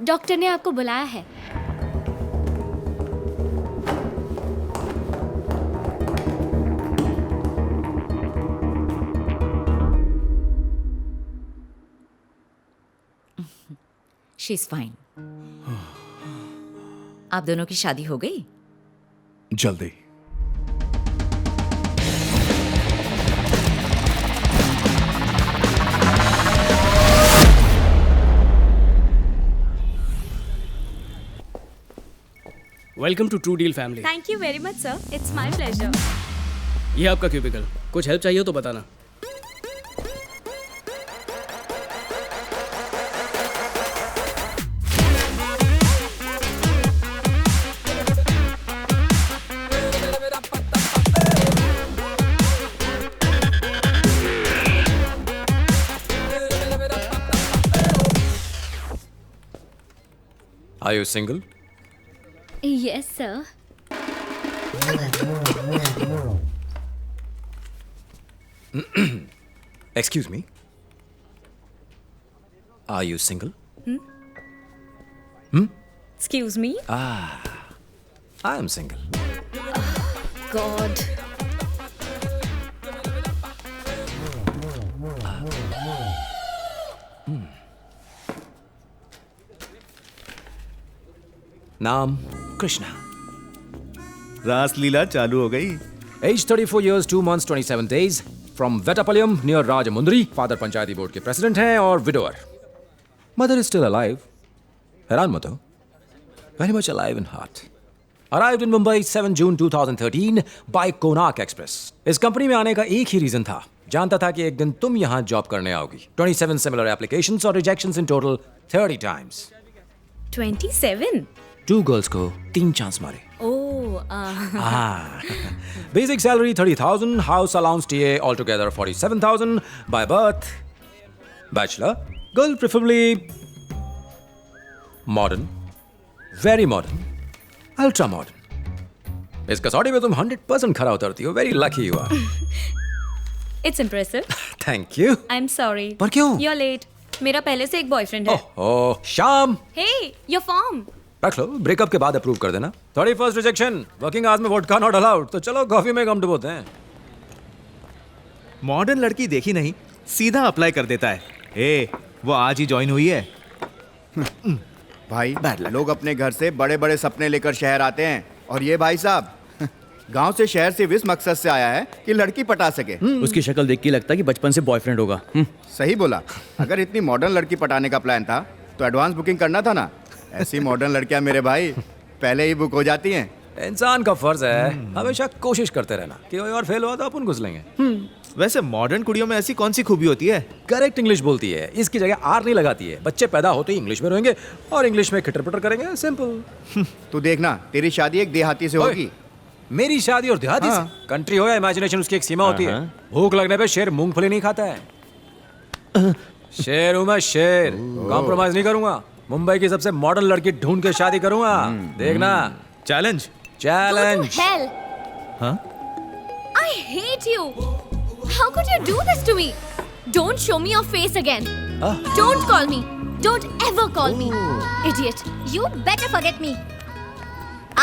Doctor ने आपको बुलाया है। She is fine. आप दोनों की शादी हो गई? जल्दी। Welcome to True Deal family. Thank you very much sir, it's my pleasure. ये आपका क्यूबिकल, कुछ हेल्प चाहिए हो तो बताना। Are you single? Yes sir. Excuse me. Are you single? Excuse me. I am single. God. नाम कृष्णा. रास लीला चालू हो गई. Age 34 years, 2 months, 27 days. From Vettapalayam near Rajamundri. Father Panchayati board के प्रेसिडेंट हैं और widower. Mother is still alive. हैरान मत हो. Very much alive in heart. Arrived in Mumbai 7 June 2013 by Konark Express. इस कंपनी में आने का एक ही रीजन था. जानता था कि एक दिन तुम यहाँ जॉब करने आओगी. 27 similar applications और rejections in total 30 times. 27? 2 girls को 3 चांस मारे. Basic salary 30,000, house allowance TA altogether 47,000. By birth, bachelor. Girl preferably modern, very modern, ultra modern. इस कसौटी में तुम 100% खरा उतरती हो. Very lucky you are. It's impressive. Thank you. I am sorry. पर क्यों? You are late. मेरा पहले से एक बॉयफ्रेंड है। ओह शाम. Hey your form. रख लो, ब्रेकअप के बाद अप्रूव कर देना. 31st rejection. वर्किंग आवर्स में वोडका नॉट अलाउड. तो चलो कॉफी में कम डुबोते हैं. मॉडर्न लड़की देखी नहीं, सीधा अप्लाई कर देता है. ए, वो आज ही ज्वाइन हुई है. भाई लोग अपने घर से बड़े बड़े सपने लेकर शहर आते हैं और ये भाई साहब गांव से शहर से इस मकसद से आया है कि लड़की पटा सके. उसकी शक्ल देख के लगता है कि बचपन से बॉयफ्रेंड होगा. सही बोला. अगर इतनी मॉडर्न लड़की पटाने का प्लान था तो एडवांस बुकिंग करना था ना. ऐसी मॉडर्न लड़कियां मेरे भाई पहले ही बुक हो जाती हैं. इंसान का फर्ज है हमेशा कोशिश करते रहना कि कोई और फेल हुआ तो अपन घुस लेंगे. वैसे मॉडर्न कुड़ियों में ऐसी कौन सी खूबी होती है? करेक्ट इंग्लिश बोलती है. इसकी जगह आर नहीं लगाती है. बच्चे पैदा होते ही इंग्लिश में रहेंगे और इंग्लिश में खिटर पिटर करेंगे. सिंपल. तू देखना तेरी शादी एक देहाती से होगी. मेरी शादी और देहाती से? कंट्री हो या इमेजिनेशन, उसकी एक सीमा होती है. भूख लगने पे शेर मूंगफली नहीं खाता है. शेर हूं मैं, शेर. कॉम्प्रोमाइज नहीं करूंगा. मुंबई की सबसे मॉडर्न लड़की ढूंढ के शादी करूंगा. देखना. चैलेंज. चैलेंज. हेल। हाँ? I hate you. How could you do this to me? Don't show me your face again. Don't call me. Don't ever call me. Idiot. You better forget me.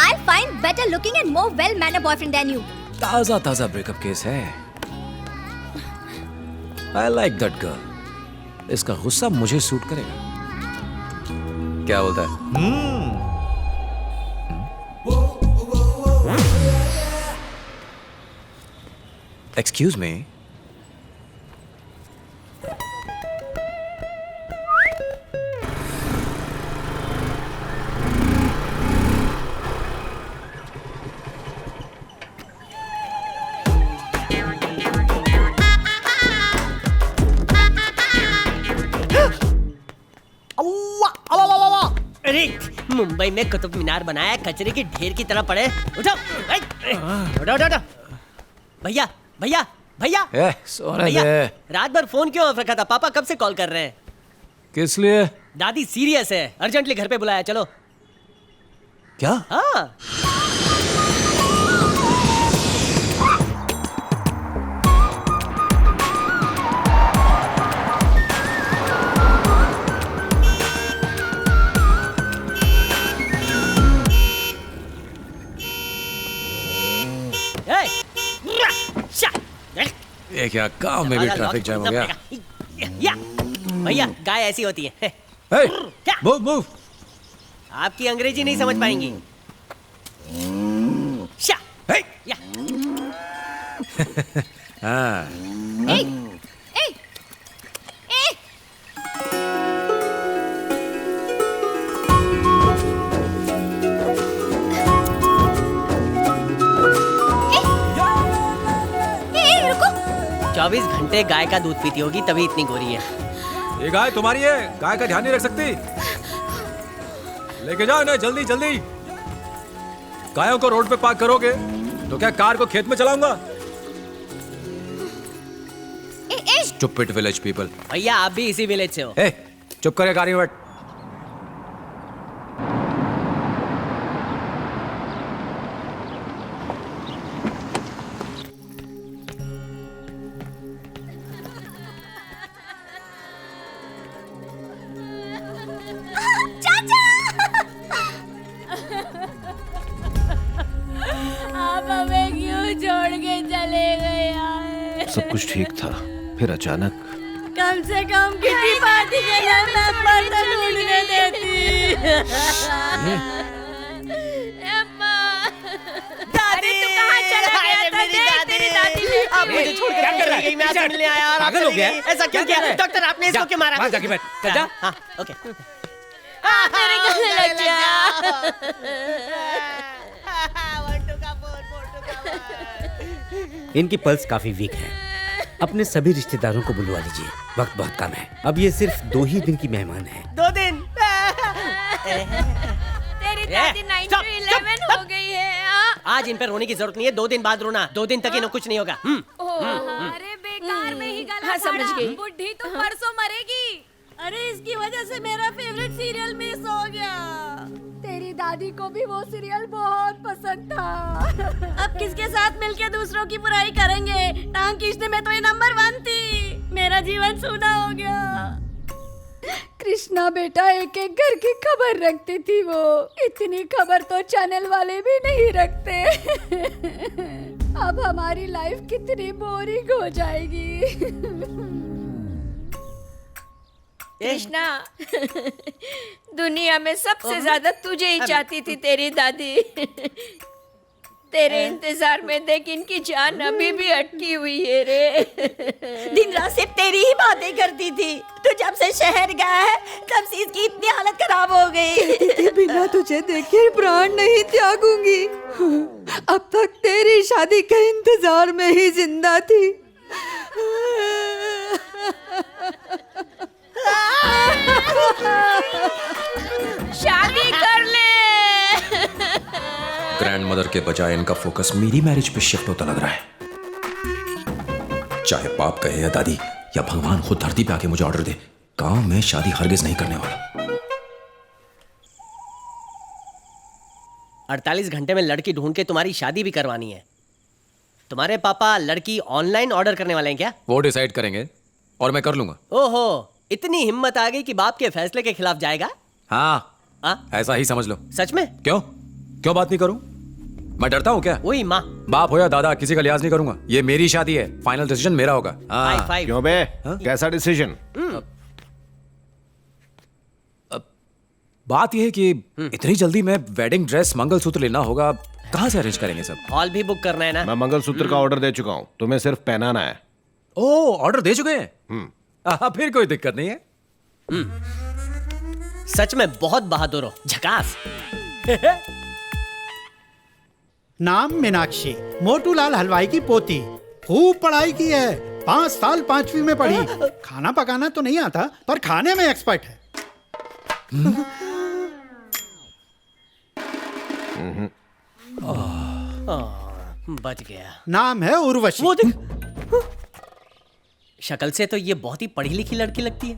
I'll find better looking and more well-mannered boyfriend than you. ताजा ताजा breakup case है. I like that girl. इसका गुस्सा मुझे suit करेगा. क्या बोलता है? Excuse me. अरे मुंबई में कुतुब मीनार बनाया कचरे की ढेर की तरह पड़े. उठो उठो उठो. भैया भैया भैया सोने भैया, दे. रात भर फोन क्यों ऑफ रखा था? पापा कब से कॉल कर रहे हैं. किस लिए? दादी सीरियस है, अर्जेंटली घर पे बुलाया. चलो. क्या? हाँ. ये क्या गांव में भी ट्रैफिक जैम हो गया। या भैया गाय ऐसी होती है। हे क्या? Move move. आपकी अंग्रेजी नहीं समझ पाएंगी। शा हे या हाँ Hey! Hey! Hey! Hey, रुको! 24 घंटे गाय का दूध पीती होगी तभी इतनी गोरी है। ये गाय तुम्हारी है, गाय का ध्यान नहीं रख सकती। लेके जाओ इन्हें जल्दी जल्दी। गायों को रोड पे पार्क करोगे तो क्या कार को खेत में चलाऊंगा? Stupid village people. भैया आप भी इसी विलेज से हो। ए, चुप करके गाड़ी में बैठ। आप हमें क्यों छोड़ के चले गए यार? सब कुछ ठीक था, फिर अचानक कम से कम किसी पार्टी के नाम नंबर तो ढूंढने देती। अम्मा, दादी तू कहाँ चला गया था? देख तेरी दादी लेटी आप मुझे छोड़ के चली गई। मैं आज मिलने आया और पागल हो गया? ऐसा क्यों किया? डॉक्टर आपने इसको क्यों मारा? वहाँ जाके बैठ। चल जा। हाँ ओके। मेरे गले लग गया। इनकी पल्स काफी वीक है। अपने सभी रिश्तेदारों को बुलवा लीजिए, वक्त बहुत कम है। अब ये सिर्फ 2 ही दिन की मेहमान है। 2 दिन। तेरी दादी 9 to 11 हो गई है। आज इन पे रोने की जरूरत नहीं है। 2 दिन बाद रोना। 2 दिन तक इन्हें कुछ नहीं होगा। अरे बेकार में ही गला समझ गई। बुढ़ी तो परसों मरेगी। अरे इसकी वजह से मेरा फेवरेट सीरियल मिस हो गया। तेरी दादी को भी वो सीरियल बहुत पसंद था। अब किसके साथ मिलके दूसरों की बुराई करेंगे? टांग खींचने में तो ये नंबर 1 थी। मेरा जीवन सूना हो गया। कृष्णा बेटा एक एक घर की खबर रखती थी वो। इतनी खबर तो चैनल वाले भी नहीं रखते। अब हमारी लाइफ कितनी बोरिंग हो जाएगी। कृष्णा, दुनिया में सबसे ज्यादा तुझे ही चाहती थी तेरी दादी। तेरे इंतजार में देख इनकी जान अभी भी अटकी हुई है रे। दिन रात सिर्फ तेरी ही बातें करती थी। तू जब से शहर गया है तब से इसकी इतनी हालत खराब हो गई। बिना तुझे देखे प्राण नहीं त्यागूंगी। अब तक तेरी शादी के इंतजार में ही जिंदा थी। शादी कर ले। ग्रैंडमदर के बजाय इनका फोकस मेरी मैरिज पे शिफ्ट होता लग रहा है। चाहे बाप कहे या दादी या भगवान खुद धरती पे आके मुझे ऑर्डर दे, गांव में शादी हरगिज नहीं करने वाला। 48 घंटे में लड़की ढूंढ के तुम्हारी शादी भी करवानी है। तुम्हारे पापा लड़की ऑनलाइन ऑर्डर करने वाले हैं क्या? वो डिसाइड करेंगे और मैं कर लूंगा। ओहो, इतनी हिम्मत आ गई कि बाप के फैसले के खिलाफ जाएगा? हाँ, ऐसा ही समझ लो। सच में? क्यों बात नहीं करूं? मैं डरता हूं क्या? वही माँ। बाप हो या दादा, किसी का लिहाज नहीं करूंगा। ये मेरी शादी है, फाइनल डिसीजन मेरा होगा। High five. क्यों बे? कैसा डिसीजन? बात यह है कि इतनी जल्दी मैं वेडिंग ड्रेस मंगलसूत्र लेना होगा, कहाँ से अरेंज करेंगे सब? हॉल भी बुक करना है ना? मैं मंगलसूत्र का ऑर्डर दे चुका हूँ, तुम्हें सिर्फ पहनाना है। ओ, ऑर्डर दे चुके हैं? फिर कोई दिक्कत नहीं है। सच में बहुत बहादुर हो, झकास। नाम मीनाक्षी, मोटूलाल हलवाई की पोती। खूब पढ़ाई की है, 5 साल 5वीं में पढ़ी। खाना पकाना तो नहीं आता पर खाने में एक्सपर्ट है। बच गया। नाम है उर्वशी। वो देख, शक्ल से तो ये बहुत ही पढ़ी लिखी लड़की लगती है।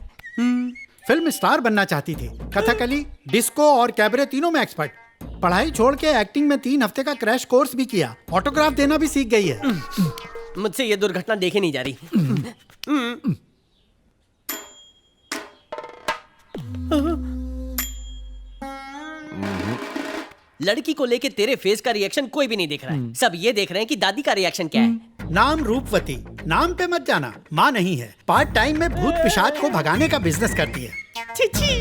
फिल्म स्टार बनना चाहती थी। कथकली, डिस्को और कैबरे तीनों में एक्सपर्ट। पढ़ाई छोड़ के एक्टिंग में 3 हफ्ते का क्रैश कोर्स भी किया। ऑटोग्राफ देना भी सीख गई है। मुझसे ये दुर्घटना देखी नहीं जा रही। लड़की को लेके तेरे फेस का रिएक्शन कोई भी नहीं देख रहा है। सब ये देख रहे हैं कि दादी का रिएक्शन क्या है। नाम रूपवती, नाम पे मत जाना, माँ नहीं है। पार्ट टाइम में भूत पिशाच को भगाने का बिजनेस करती है। छी छी।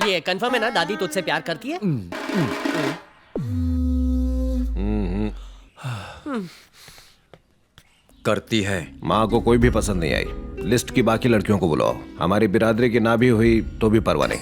ये कंफर्म है ना, दादी तुझसे प्यार करती है? करती है। माँ को कोई भी पसंद नहीं आई। लिस्ट की बाकी लड़कियों को बुलाओ। हमारी बिरादरी की ना भी हुई तो भी परवाह नहीं।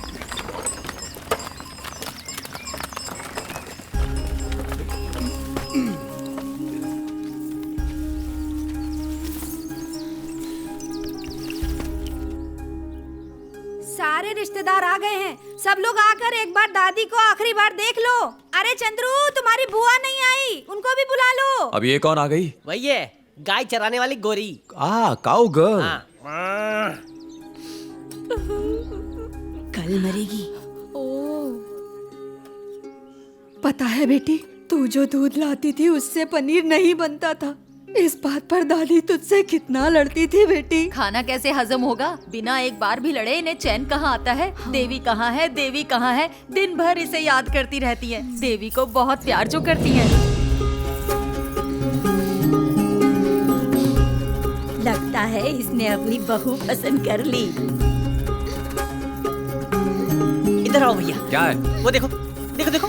सारे रिश्तेदार आ गए हैं। सब लोग आकर एक बार दादी को आखिरी बार देख लो। अरे चंद्रू, तुम्हारी बुआ नहीं आई, उनको भी बुला लो। अब ये कौन आ गई? वही है, गाय चराने वाली गोरी। काऊ गर्ल। कल मरेगी। पता है बेटी, तू जो दूध लाती थी उससे पनीर नहीं बनता था। इस बात पर दादी तुझसे कितना लड़ती थी बेटी। खाना कैसे हजम होगा? बिना एक बार भी लड़े इन्हें चैन कहाँ आता है? देवी कहाँ है, देवी कहाँ है? दिन भर इसे याद करती रहती है। देवी को बहुत प्यार जो करती है। लगता है इसने अपनी बहू पसंद कर ली। इधर आओ भैया। क्या है? वो देखो देखो देखो।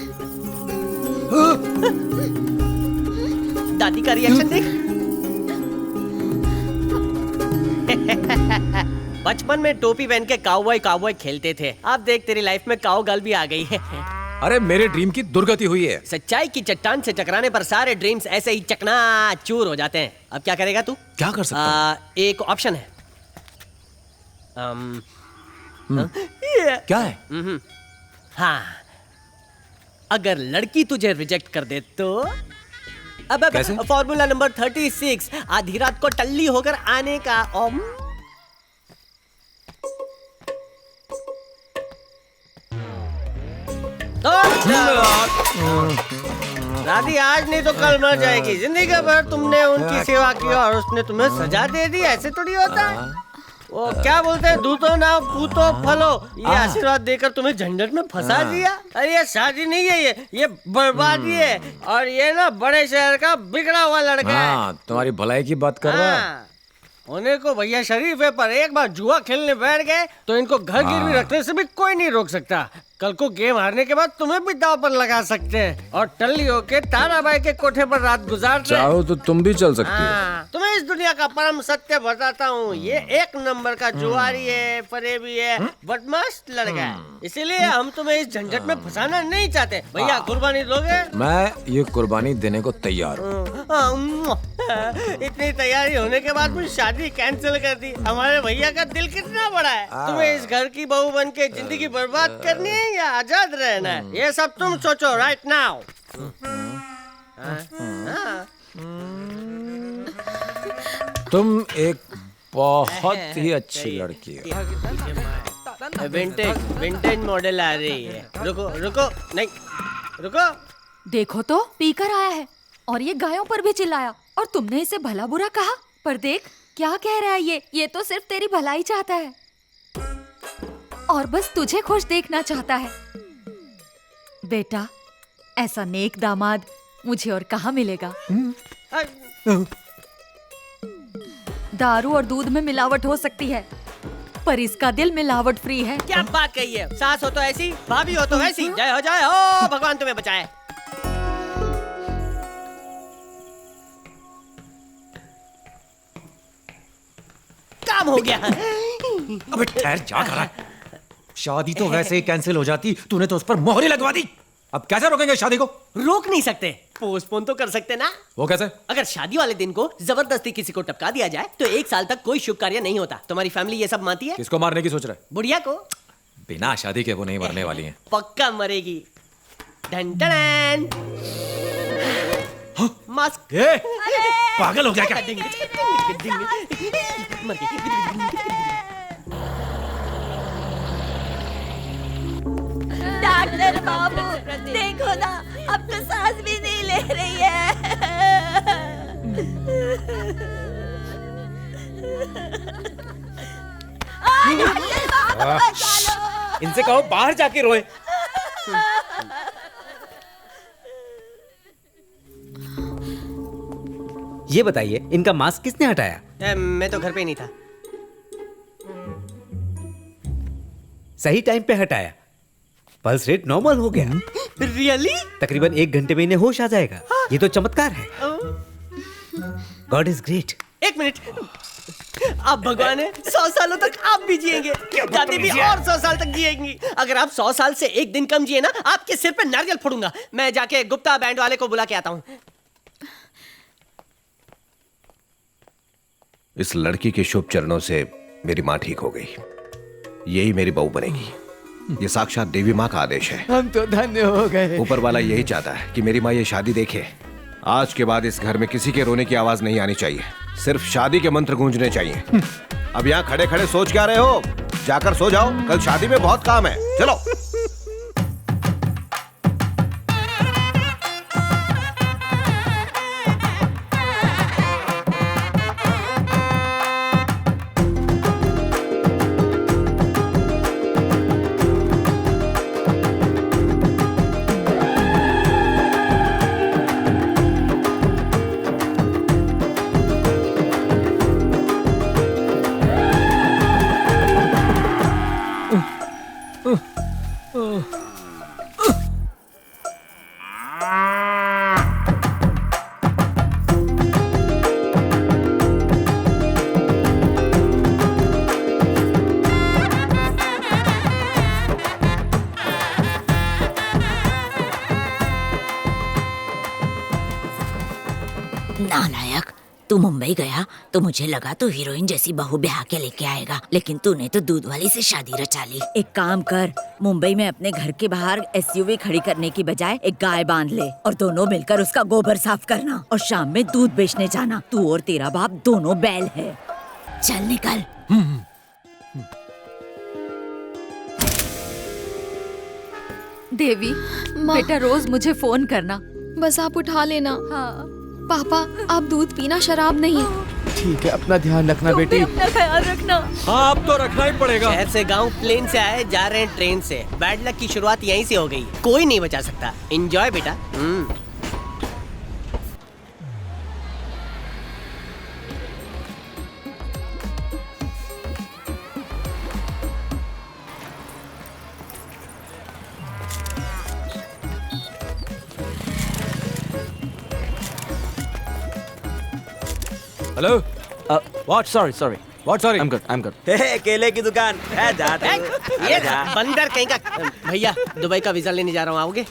दादी का रिएक्शन देख। बचपन में टोपी पहन के काउबॉय काउबॉय खेलते थे। अब देख तेरी लाइफ में काउ गर्ल भी आ गई है। अरे मेरे ड्रीम की दुर्गति हुई है। सच्चाई की चट्टान से टकराने पर सारे ड्रीम्स ऐसे ही चकनाचूर हो जाते हैं। अब क्या करेगा तू? क्या कर सकता हूँ? एक ऑप्शन है। क्या है? हाँ, अगर लड़की तुझे रिजेक्ट कर दे तो अब फॉर्मूला नंबर 36, आधी रात को टल्ली होकर आने का। दादी आज नहीं तो कल मर जाएगी। जिंदगी भर तुमने उनकी सेवा की और उसने तुम्हें सजा दे दी। ऐसे थोड़ी होता है। वो क्या बोलते हैं, दूतो ना पूतो फलो। ये आशीर्वाद देकर तुम्हें झंझट में फंसा दिया। अरे ये शादी नहीं है, ये बर्बादी है। और ये ना बड़े शहर का बिगड़ा हुआ लड़का है। तुम्हारी भलाई की बात कर रहा है। होने को भैया शरीफ है, पर एक बार जुआ खेलने बैठ गए तो इनको घर गिरवी रखने से भी कोई नहीं रोक सकता। कल को गेम हारने के बाद तुम्हें भी दांव पर लगा सकते हैं और टल्ली होके ताराबाई के कोठे पर रात गुजारते। चाहो तो तुम भी चल सकती हो। तुम्हें इस दुनिया का परम सत्य बताता हूँ। ये एक नंबर का जुआरी है, फरेबी है, बदमाश लड़का है। इसीलिए हम तुम्हें इस झंझट में फंसाना नहीं चाहते। भैया कुर्बानी दोगे? मैं ये कुर्बानी देने को तैयार हूँ। इतनी तैयारी होने के बाद भी शादी कैंसिल कर दी। हमारे भैया का दिल कितना बड़ा है। तुम्हें इस घर की बहू बन के जिंदगी बर्बाद करनी है या आजाद रहना है? ये सब तुम सोचो राइट नाउ। तुम एक बहुत ही अच्छी लड़की हो। विंटेज मॉडल आ रही है। रुको रुको, नहीं रुको। देखो तो पीकर आया है और ये गायों पर भी चिल्लाया और तुमने इसे भला बुरा कहा। पर देख क्या कह रहा है ये तो सिर्फ तेरी भलाई चाहता है और बस तुझे खुश देखना चाहता है। बेटा, ऐसा नेक दामाद मुझे और कहाँ मिलेगा? दारू और दूध में मिलावट हो सकती है, पर इसका दिल मिलावट फ्री है। क्या बात कही है? सास हो तो ऐसी, भाभी हो तो ऐसी। जय हो, भगवान तुम्हें बचाए। काम हो गया। अबे ठहर, जा कर। शादी तो वैसे ही कैंसिल हो जाती, तूने तो उस पर मोहर लगवा दी। अब कैसे रोकेंगे शादी को? रोक नहीं सकते, पोस्टपोन तो कर सकते ना। वो कैसे? अगर शादी वाले दिन को जबरदस्ती किसी को टपका दिया जाए तो 1 साल तक कोई शुभ कार्य नहीं होता। तुम्हारी फैमिली ये सब मानती है? किसको मारने की सोच रहा है? बुढ़िया को। बिना शादी के वो नहीं मरने वाली हैं। पक्का मरेगी। Done done. मास्क। पागल हो गया क्या? डॉक्टर बाबू देखो ना, अब तो सांस भी नहीं ले रही है। इनसे कहो बाहर जाके रोए। ये बताइए इनका मास्क किसने हटाया? मैं तो घर पे नहीं था। सही टाइम पे हटाया, पल्स रेट नॉर्मल हो गया। रियली? तकरीबन 1 घंटे में इन्हें होश आ जाएगा। ये तो चमत्कार है। God is great. 1 मिनट, आप भगवान है, 100 सालों तक आप भी जिएंगे, दादी भी और 100 साल तक जिएंगी। अगर आप 100 साल से 1 दिन कम जिए ना, आपके सिर पे नारियल फोड़ूंगा। मैं जाके गुप्ता बैंड वाले को बुला के आता हूँ। इस लड़की के शुभ चरणों से मेरी माँ ठीक हो गई। यही मेरी बहू बनेगी। ये साक्षात देवी माँ का आदेश है। हम तो धन्य हो गए। ऊपर वाला यही चाहता है कि मेरी माँ ये शादी देखे। आज के बाद इस घर में किसी के रोने की आवाज नहीं आनी चाहिए, सिर्फ शादी के मंत्र गूंजने चाहिए। अब यहाँ खड़े खड़े सोच क्या रहे हो? जाकर सो जाओ, कल शादी में बहुत काम है। चलो। नालायक, तू मुंबई गया तो मुझे लगा तू हीरोइन जैसी बहू ब्याह के लेके आएगा, लेकिन तूने तो दूध वाली से शादी रचा ली। एक काम कर, मुंबई में अपने घर के बाहर SUV खड़ी करने की बजाय एक गाय बांध ले और दोनों मिलकर उसका गोबर साफ करना और शाम में दूध बेचने जाना। तू और तेरा बाप दोनों बैल है। चल निकल। देवी, बेटा रोज मुझे फोन करना। बस आप उठा लेना। हाँ। पापा, आप दूध पीना, शराब नहीं। ठीक है, अपना ध्यान रखना बेटी। अपना ख्याल रखना। हाँ, अब तो रखना ही पड़ेगा। शहर से गांव प्लेन से आए, जा रहे हैं ट्रेन से। बैड लक की शुरुआत यहीं से हो गई, कोई नहीं बचा सकता। एंजॉय बेटा। Hello. What? Sorry. What? Sorry. I'm good. केले की दुकान है, जाता हूँ। ये बंदर कहीं का। भैया, दुबई का वीजा लेने जा रहा हूँ, आओगे?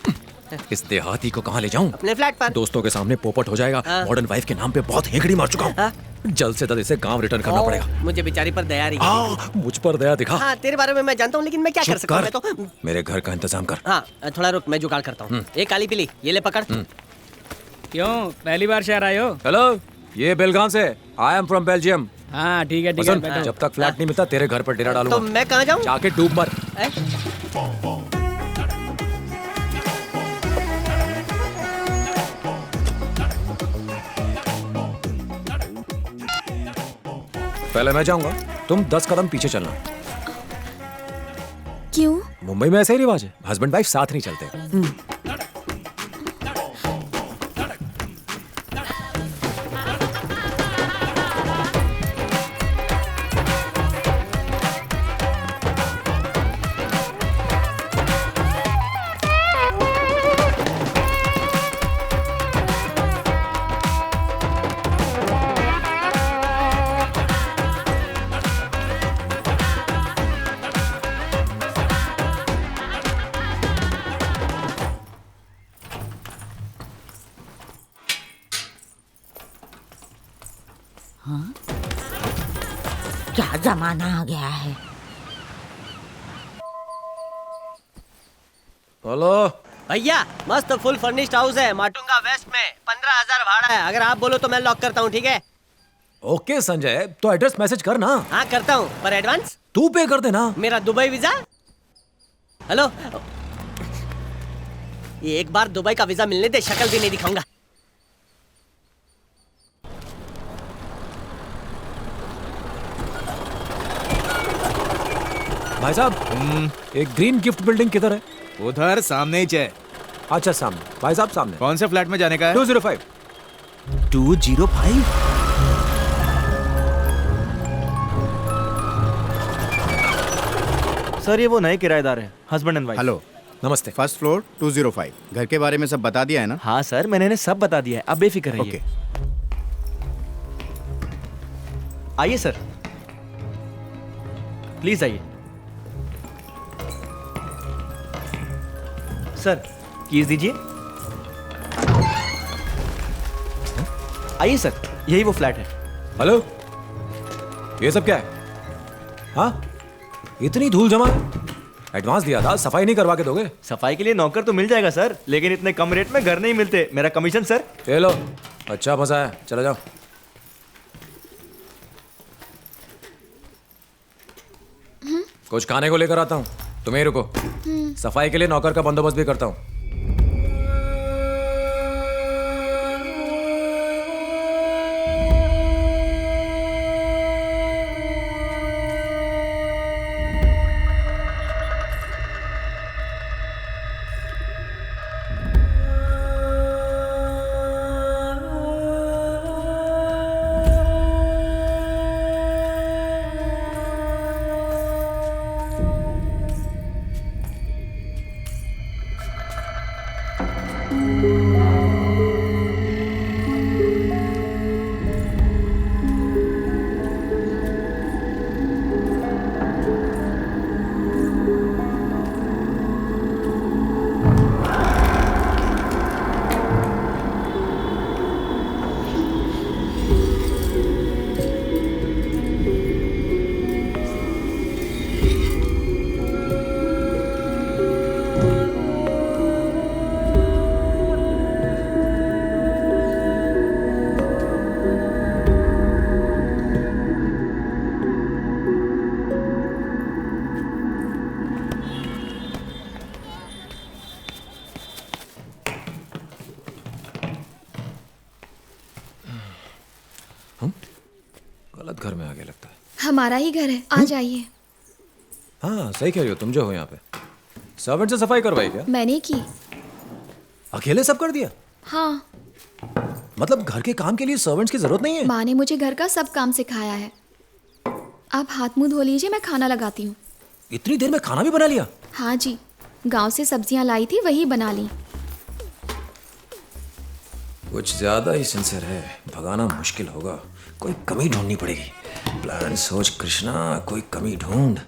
इस देहाती को कहाँ ले जाऊँ? अपने फ्लैट पर। दोस्तों के सामने पोपट हो जाएगा। मॉडर्न वाइफ के नाम पे बहुत हेकड़ी मार चुका हूँ। जल्द से जल्द इसे गांव रिटर्न करना पड़ेगा। मुझे बेचारी पर दया रही है। मुझ पर दया दिखा। हाँ, तेरे बारे में मैं जानता हूँ, लेकिन मैं क्या कर सकता हूँ? मैं तो मेरे घर का इंतजाम कर। हाँ, थोड़ा रुक, मैं जुगाड़ करता हूँ। एक काली पीली, ये ले पकड़। क्यों, पहली बार शहर आए हो? हेलो, ये बेलगाम से। I am from Belgium. हाँ, ठीक है। जब तक फ्लैट नहीं मिलता तेरे घर पर डेरा डालूंगा। तो मैं कहाँ जाऊँ? जाके डूब मर। पहले मैं जाऊंगा, तुम 10 कदम पीछे चलना। क्यों? मुंबई में ऐसे ही रिवाज है, हस्बैंड वाइफ साथ नहीं चलते। हाँ? क्या जमाना आ गया है। हेलो भैया, मस्त फुल फर्निश्ड हाउस है माटुंगा वेस्ट में। 15,000 भाड़ा है। अगर आप बोलो तो मैं लॉक करता हूँ, ठीक है? ओके संजय, तो एड्रेस मैसेज कर ना। हाँ करता हूँ, पर एडवांस तू पे कर देना। मेरा दुबई वीजा। हेलो, ये एक बार दुबई का वीजा मिलने दे, शक्ल भी नहीं दिखाऊंगा। भाई साहब, एक ग्रीन गिफ्ट बिल्डिंग किधर है? उधर सामने ही है। अच्छा, सामने। भाई साहब सामने। कौन से फ्लैट में जाने का है? 205। 205। सर ये वो नए किराएदार हैं, हस्बैंड एंड वाइफ। हेलो, नमस्ते। First floor 205। घर के बारे में सब बता दिया है ना? हाँ सर, मैंने इन्हें सब बता दिया है, अब बेफिक्र रहिए। ओके। आइए सर, प्लीज आइए। सर कीज दीजिए। आइए सर, यही वो फ्लैट है। हेलो, ये सब क्या है? हाँ, इतनी धूल जमा है। एडवांस दिया था, सफाई नहीं करवा के दोगे? सफाई के लिए नौकर तो मिल जाएगा सर, लेकिन इतने कम रेट में घर नहीं मिलते। मेरा कमीशन सर। ये लो, अच्छा फंसा है, चले जाओ। कुछ खाने को लेकर आता हूँ, तुम ही रुको। सफाई के लिए नौकर का बंदोबस्त भी करता हूँ। गलत घर में आ गया लगता है। हमारा ही घर है, आ जाइए। हाँ सही कह रही हो, तुम जो हो यहाँ पे। सर्वेंट से सफाई करवाई क्या? मैंने की। अकेले सब कर दिया? हाँ। मतलब घर के काम के लिए सर्वेंट्स की जरूरत नहीं है? माँ ने मुझे घर का सब काम सिखाया है। आप हाथ मुंह धो लीजिए, मैं खाना लगाती हूँ। इतनी देर में खाना भी बना लिया? हाँ जी, गांव से सब्जियां लाई थी, वही बना ली। कुछ ज्यादा ही सिंसियर है, भगाना मुश्किल होगा। कोई कमी ढूंढनी पड़ेगी। प्लान सोच कृष्णा, कोई कमी ढूंढ।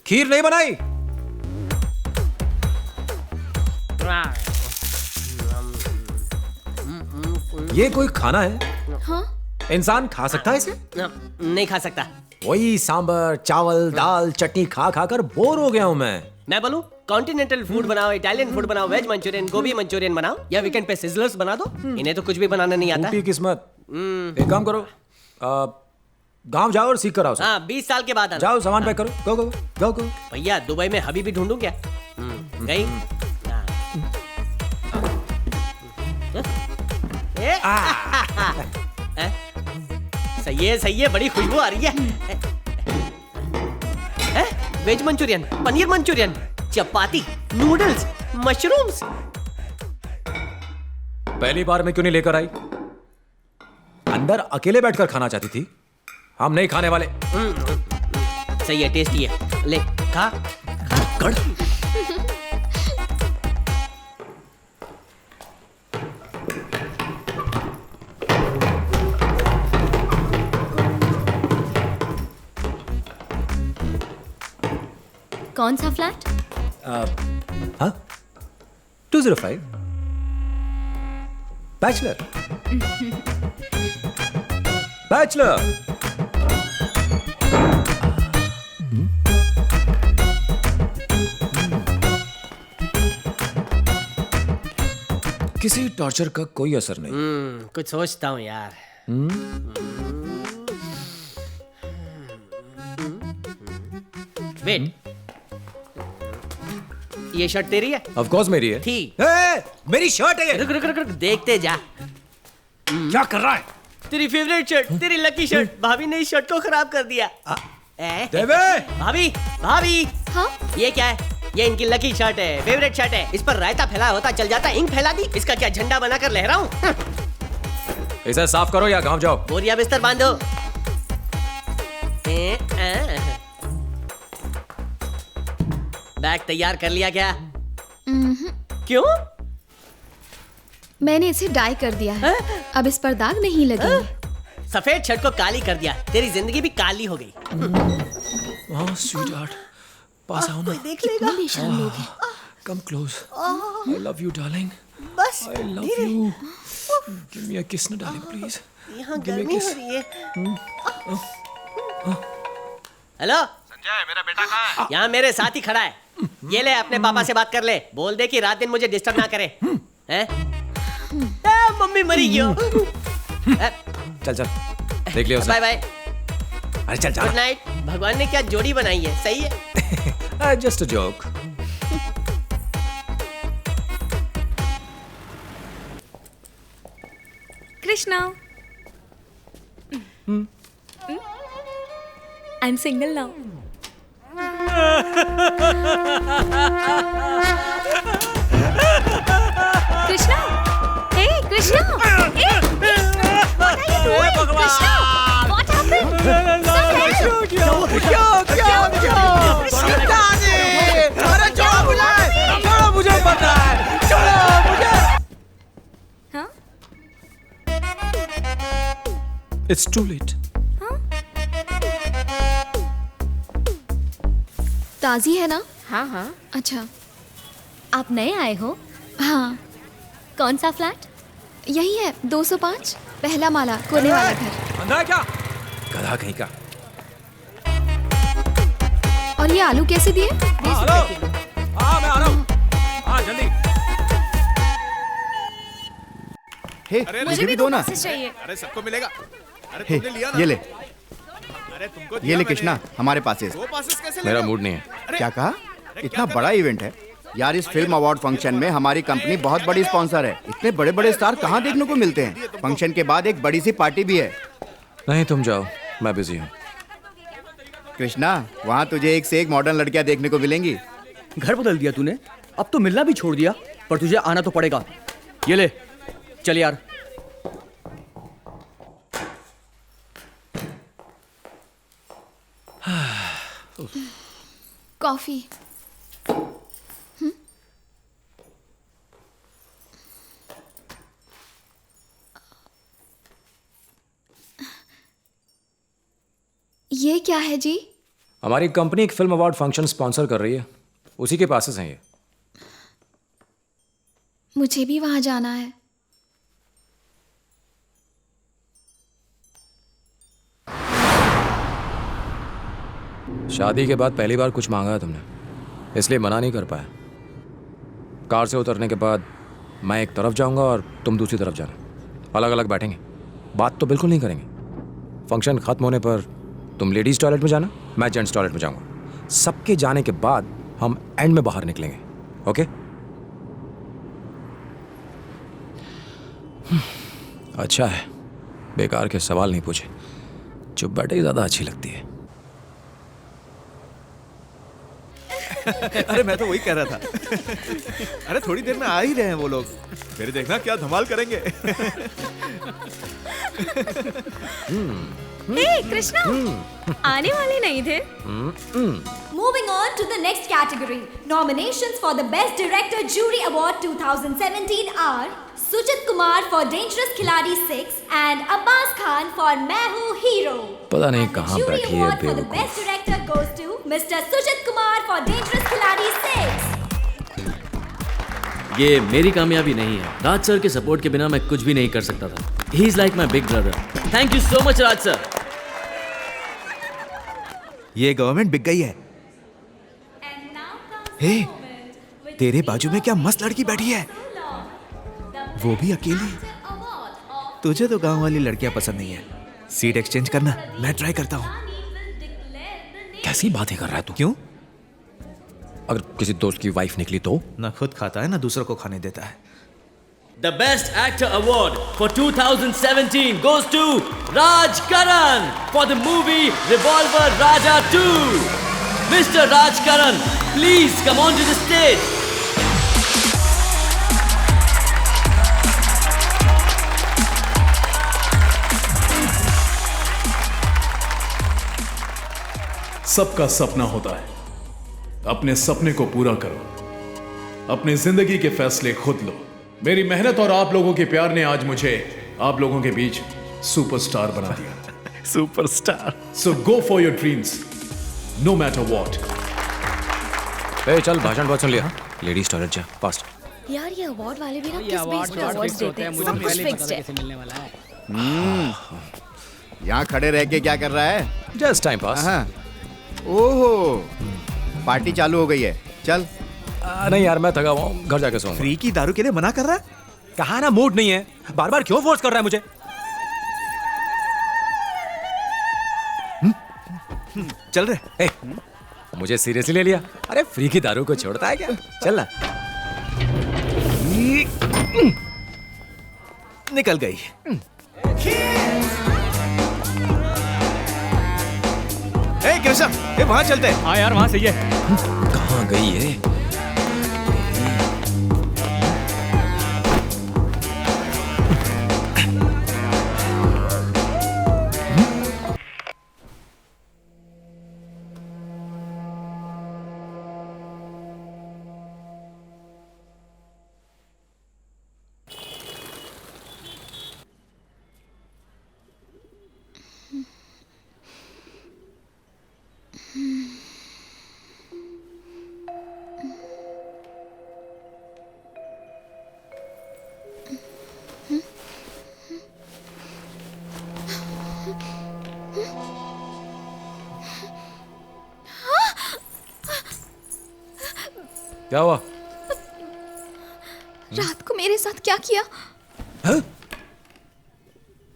खीर नहीं बनाई? ये कोई खाना है? हाँ? इंसान खा सकता है इसे? नहीं खा सकता। वही सांबर चावल दाल चटनी खा खा कर बोर हो गया हूँ मैं बोलूं कॉन्टिनेंटल फूड बनाओ, इटालियन फूड बनाओ, वेज मंचूरियन, गोभी मंचूरियन बनाओ, या वीकेंड पे सिजलर्स बना दो। इन्हें तो कुछ भी बनाना नहीं आता। टूटी किस्मत। एक काम करो, गांव जाओ और सीख कर आओ। हाँ, 20 साल के बाद आना। जाओ सामान पैक करो, गो गो गो गो। भैया दुबई में हबीबी ढूंढूं क्या? गई। सही है, बड़ी खुशबू आ रही है। वेज मंचूरियन, पनीर मंचूरियन, चपाती, नूडल्स, मशरूम्स। पहली बार में क्यों नहीं लेकर आई? अंदर अकेले बैठकर खाना चाहती थी। हम नहीं खाने वाले। सही है, टेस्टी है, ले खा। कड़। कौन सा फ्लैट? हाँ 205 बैचलर। बैचलर। किसी टॉर्चर का कोई असर नहीं। कुछ सोचता हूँ यार। वेट, ये शर्ट तेरी है? ऑफ कोर्स मेरी है। थी। मेरी शर्ट है ये। रुक रुक रुक रुक, देखते जा। क्या कर रहा है? तेरी फेवरेट शर्ट, तेरी लकी शर्ट। भाभी ने इस शर्ट को खराब कर दिया। देवे! भाभी भाभी। हाँ? ये क्या है? ये इनकी लकी शर्ट है, फेवरेट शर्ट है। इस पर रायता फैला होता चल जाता, इंक फैला दी। इसका क्या झंडा बनाकर लहराऊं? इसे साफ करो या गांव जाओ। बोरिया बिस्तर बांधो। बैग तैयार कर लिया क्या? क्यों? मैंने इसे डाई कर दिया है। अब इस पर दाग नहीं लगेंगे। सफेद शर्ट को काली कर दिया, तेरी जिंदगी भी काली हो गई। स्वीटहार्ट, पास आओ ना। देख लेगा। बेशर्म लोग हैं। Come close. I love you darling. बस I love you. Give me a kiss ना डार्लिंग प्लीज। यहाँ गर्मी हो रही है। हेलो संजय, मेरा बेटा कहाँ है? यहाँ मेरे साथ ही खड़ा है। ये ले, अपने पापा से बात कर ले। बोल दे कि रात दिन मुझे डिस्टर्ब ना करे। हैं? मम्मी मरी गयो। चल चल, देख लियो उसे। Bye bye. अरे चल चल। Good night. भगवान ने क्या जोड़ी बनाई है, सही है। Just a joke. Krishna, I am single now. Krishna, hey Krishna, what are you doing? Krishna, what happened? अरे छोड़ो मुझे पता है, छोड़ो मुझे। हाँ? It's too late. ताजी है ना? हाँ हाँ। अच्छा, आप नए आए हो? हाँ। कौन सा फ्लैट? यही है 205, पहला माला, कोने वाला घर। अंधा है क्या? गधा कहीं का। और ये आलू कैसे दिए? 20 रुपए किलो। मैं आ रहा हूँ। जल्दी। हे, मुझे भी दो ना। पैसे चाहिए। अरे सबको मिलेगा। अरे हे, तुमने लिया ना? ये ले। अरे तुमको ये ले कृष्णा, हमारे पासेस। दो पासेस कैसे ले मेरा रहे हो? मूड नहीं है। क्या कहा? इतना बड़ा इवेंट है यार। इस फिल्म अवार्ड फंक्शन में हमारी कंपनी बहुत बड़ी स्पॉन्सर है। इतने बड़े बड़े स्टार कहाँ देखने को मिलते हैं। फंक्शन के बाद एक बड़ी सी पार्टी भी है। नहीं, तुम जाओ, मैं बिजी हूँ। कृष्णा, वहाँ तुझे एक से एक मॉडर्न लड़कियाँ देखने को मिलेंगी। घर बदल दिया तूने, अब तो मिलना भी छोड़ दिया, पर तुझे आना तो पड़ेगा। ये ले, चल यार। कॉफी। ये क्या है जी? हमारी कंपनी एक फिल्म अवार्ड फंक्शन स्पॉन्सर कर रही है, उसी के पासेस हैं ये। मुझे भी वहां जाना है। शादी के बाद पहली बार कुछ मांगा है तुमने, इसलिए मना नहीं कर पाया। कार से उतरने के बाद मैं एक तरफ जाऊंगा और तुम दूसरी तरफ जाना। अलग अलग बैठेंगे, बात तो बिल्कुल नहीं करेंगे। फंक्शन खत्म होने पर तुम लेडीज टॉयलेट में जाना, मैं जेंट्स टॉयलेट में जाऊंगा। सबके जाने के बाद हम एंड में बाहर निकलेंगे, ओके? अच्छा है, बेकार के सवाल नहीं पूछे, चुप बैठे ही ज़्यादा अच्छी लगती है। अरे मैं तो वही कह रहा था। अरे थोड़ी देर में आ ही रहे हैं वो लोग, फिर देखना क्या धमाल करेंगे। हे कृष्णा, आने वाले नहीं थे? Moving on to the next category. Nominations for the Best Director Jury Award 2017 are Sujit Kumar for Dangerous Khiladi 6 and Abbas Khan for मैं हूँ Hero. पता नहीं कहाँ Jury बैठी है Award for the बेवकूफ। Best Director goes to Mr. Sujit Kumar for Dangerous Khiladi 6. ये मेरी कामयाबी नहीं है। राज सर के सपोर्ट के बिना मैं कुछ भी नहीं कर सकता था। He is like my big brother. Thank you so much Raj sir. ये गवर्नमेंट बिक गई है। हे, तेरे बाजू में क्या मस्त लड़की बैठी है, वो भी अकेली। तुझे तो गांव वाली लड़कियां पसंद नहीं है। सीट एक्सचेंज करना, मैं ट्राई करता हूँ। कैसी बातें कर रहा है तू? क्यों? अगर किसी दोस्त की वाइफ निकली तो? ना खुद खाता है ना दूसरों को खाने देता है। The Best Actor Award for 2017 goes to Raj Karan for the movie Revolver Raja 2. Mr. Raj Karan, please come on to the stage. सबका सपना होता है, अपने सपने को पूरा करो, अपनी जिंदगी के फैसले खुद लो। मेरी मेहनत और आप लोगों के प्यार ने आज मुझे आप लोगों के बीच सुपरस्टार बना दिया। Superstar. So go for your dreams, no matter what. चल भाषण बहुत सुन लिया, लेडीज टॉयलेट जा फास्ट। यार ये अवार्ड वाले भी ना किस बेस पे अवार्ड्स देते हैं, सब कुछ फिक्स्ड है। मिलने वाला है। यहाँ खड़े रह के क्या कर रहा है? Just time pass. ओहो, पार्टी चालू हो गई है, चल। नहीं यार मैं थका हुआ हूँ, घर जाके सोऊंगा। फ्री की दारू के लिए मना कर रहा है? कहा ना मूड नहीं है, बार बार क्यों फोर्स कर रहा है मुझे? चल रहे। मुझे सीरियसली ले लिया? अरे फ्री की दारू को छोड़ता है क्या? चल ना। निकल गई। कृष्णा, वहां चलते हैं। हाँ यार वहां सही है। कहाँ गई है? क्या हुआ? रात को मेरे साथ क्या किया?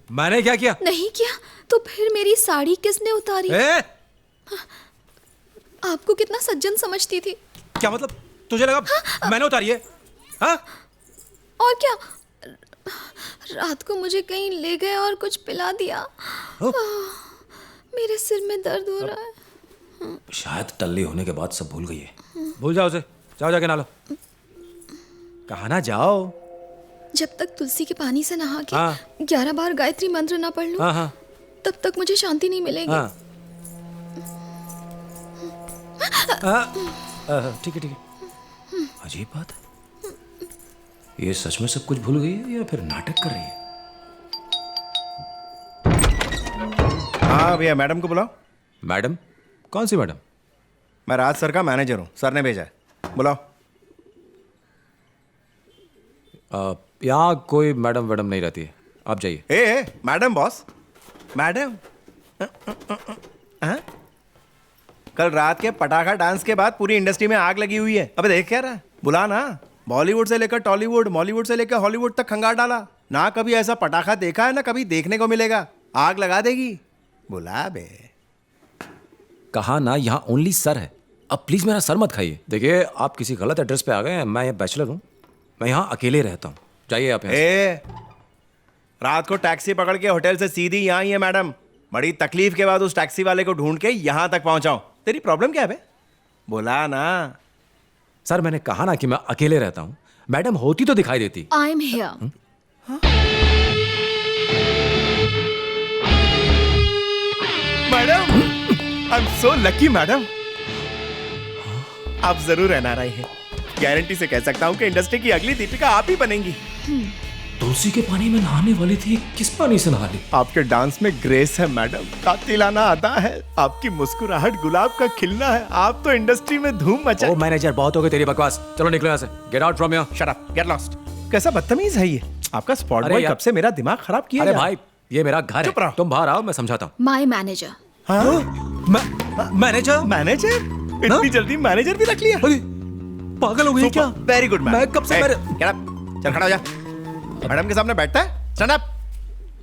मैंने क्या किया? नहीं किया तो फिर मेरी साड़ी किसने उतारी? आपको कितना सज्जन समझती थी। क्या मतलब? तुझे लगा मैंने उतारी है? हाँ? और क्या, रात को मुझे कहीं ले गए और कुछ पिला दिया। मेरे सिर में दर्द हो रहा है। शायद टल्ली होने के बाद सब भूल गई है। भूल जाओ उसे, जाओ जाके नहा लो। कहा ना जाओ। जब तक तुलसी के पानी से नहा के 11 बार गायत्री मंत्र ना पढ़ लूं, तब तक मुझे शांति नहीं मिलेगी। ठीक है ठीक है। अजीब बात है, ये सच में सब कुछ भूल गई है या फिर नाटक कर रही है? हाँ भैया, मैडम को बुलाओ। मैडम? कौन सी मैडम? मैं राज सर का मैनेजर हूँ, सर ने भेजा है, बुलाओ। यहाँ कोई मैडम वैडम नहीं रहती है, आप जाइए। ए मैडम बॉस, मैडम। कल रात के पटाखा डांस के बाद पूरी इंडस्ट्री में आग लगी हुई है। अबे देख क्या रहा है, बुला ना। बॉलीवुड से लेकर टॉलीवुड, मॉलीवुड से लेकर हॉलीवुड तक खंगार डाला ना। कभी ऐसा पटाखा देखा है ना कभी देखने को मिलेगा। आग लगा देगी, बुला बे। कहा ना यहाँ ओनली सर है, अब प्लीज मेरा सर मत खाइए। देखिए आप किसी गलत एड्रेस पे आ गए हैं, मैं यहाँ बैचलर हूँ, मैं यहाँ अकेले रहता हूँ। जाइए आप यहाँ। रात को टैक्सी पकड़ के होटल से सीधी यहाँ ही है मैडम। बड़ी तकलीफ के बाद उस टैक्सी वाले को ढूंढ के यहाँ तक पहुँचाऊँ। तेरी प्रॉब्लम क्या है बे? बुला ना। सर मैंने कहा ना कि मैं अकेले रहता हूँ, मैडम होती तो दिखाई देती। I am here. Madam, I am so lucky madam. आप जरूर एनआरआई हैं। गारंटी से कह सकता हूँ कि इंडस्ट्री की अगली दीपिका आप ही बनेंगी। तुलसी के पानी में नहाने वाली थी, किस पानी से नहा ली? आपके डांस में ग्रेस है मैडम, कातिलाना अदा है, आपकी मुस्कुराहट गुलाब का खिलना है। आप तो इंडस्ट्री में धूम मचा। ओ मैनेजर, बहुत हो गई तेरी बकवास, चलो निकलो यहाँ से। Get out from here. Shut up, get lost. कैसा बदतमीज है ये। आपका स्पॉट बॉय कब से मेरा दिमाग खराब किया। अरे भाई ये मेरा घर है, तुम बाहर आओ, मैं समझाता हूँ। My manager. मैनेजर? मैनेजर? इतनी जल्दी मैनेजर भी रख लिया? पागल हो गई क्या? Very good. मैं कब से चल खड़ा हो जा। मैडम के सामने बैठता है, स्टैंड अप।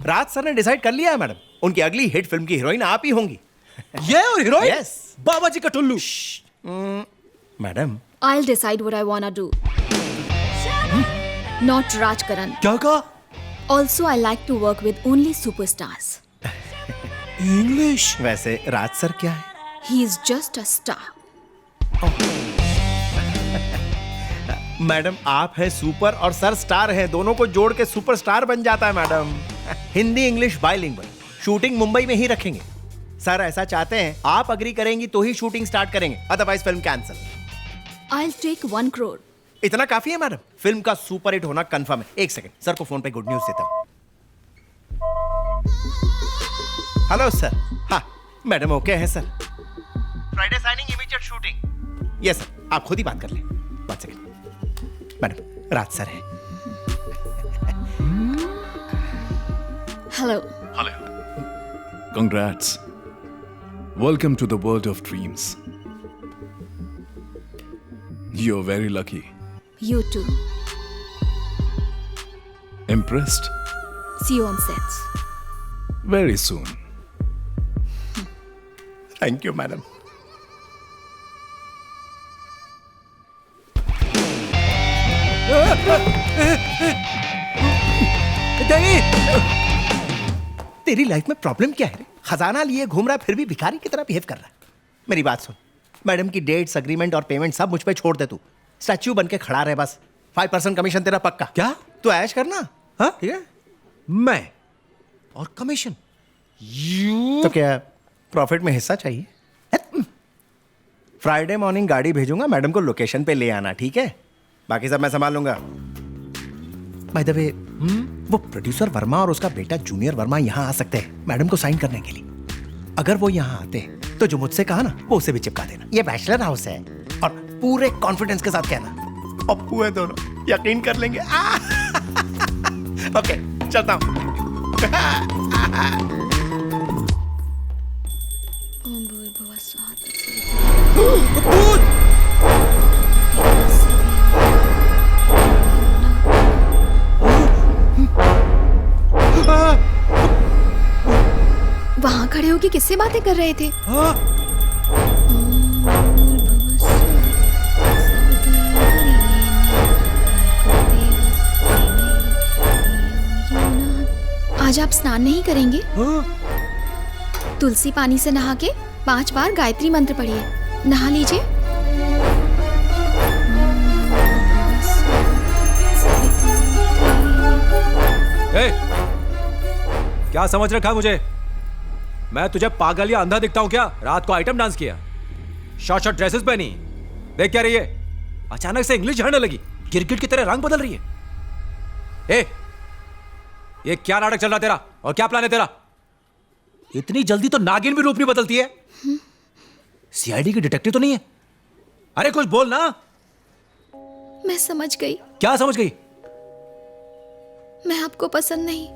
राज सर ने डिसाइड कर लिया है मैडम, उनकी अगली हिट फिल्म की हीरोइन आप ही होंगी। ये और हीरोइन? यस। बाबा जी का Tullu. Madam, I'll decide what I wanna do. Not Raj Karan. क्या कहा? Also, I like to work with only superstars. English. वैसे राज सर क्या है? He is just a star. Madam आप है सुपर और सर स्टार है, दोनों को जोड़ के सुपरस्टार बन जाता है madam. Hindi English bilingual, shooting Mumbai में ही रखेंगे। सर ऐसा चाहते हैं, आप अग्री करेंगी तो ही शूटिंग स्टार्ट करेंगे, otherwise film cancel. I'll take 1 crore. इतना काफी है मैडम, फिल्म का सुपर हिट होना कंफर्म है। एक सेकंड, सर को फोन पे गुड न्यूज देता हूँ। Hello sir. हाँ मैडम ओके है sir. Friday signing, immediate shooting. Yes sir, आप खुद ही बात कर लें। 1 सेकंड मैडम, राज सर है। Hello. Hello. Congrats. Welcome to the world of dreams. You're very lucky. You too. Impressed? See you on sets. Very soon. Thank you madam. तेरी life में problem क्या है रे? खजाना लिए घूम रहा है फिर भी भिखारी की तरह बिहेव कर रहा है। मेरी बात सुन, मैडम की डेट्स, अग्रीमेंट और पेमेंट सब मुझ पे छोड़ दे। तू स्टैच्यू बन के खड़ा रहे बस। 5% कमीशन तेरा पक्का। क्या तू ऐश करना? हाँ ठीक है। मैं और कमीशन तो क्या प्रॉफिट में हिस्सा चाहिए? फ्राइडे मॉर्निंग गाड़ी भेजूंगा, मैडम को लोकेशन पे ले आना, ठीक है? बाकी सब मैं संभाल लूंगा। बाय द वे, वो प्रोड्यूसर वर्मा और उसका बेटा जूनियर वर्मा यहाँ आ सकते हैं मैडम को साइन करने के लिए। अगर वो यहाँ आते हैं तो जो मुझसे कहा ना वो उसे भी चिपका देना। ये बैचलर हाउस है और पूरे कॉन्फिडेंस के साथ कहना अप्पू है दोनों, यकीन कर लेंगे। ओके चलता हूँ। वहां खड़े होके किससे बातें कर रहे थे? आज आप स्नान नहीं करेंगे? तुलसी पानी से नहा के 5 बार गायत्री मंत्र पढ़िए। नहा लीजिए। क्या समझ रखा मुझे? मैं तुझे पागल या अंधा दिखता हूं क्या? रात को आइटम डांस किया, शॉर्ट शॉर्ट ड्रेसेस पहनी, देख क्या रही है? अचानक से इंग्लिश झड़ने लगी, गिरगिट की तरह रंग बदल रही है। ये क्या नाटक चल रहा तेरा और क्या प्लान है तेरा? इतनी जल्दी तो नागिन भी रूप नहीं बदलती है। सीआईडी की डिटेक्टिव तो नहीं है? अरे कुछ बोल ना। मैं समझ गई। क्या समझ गई? मैं आपको पसंद नहीं।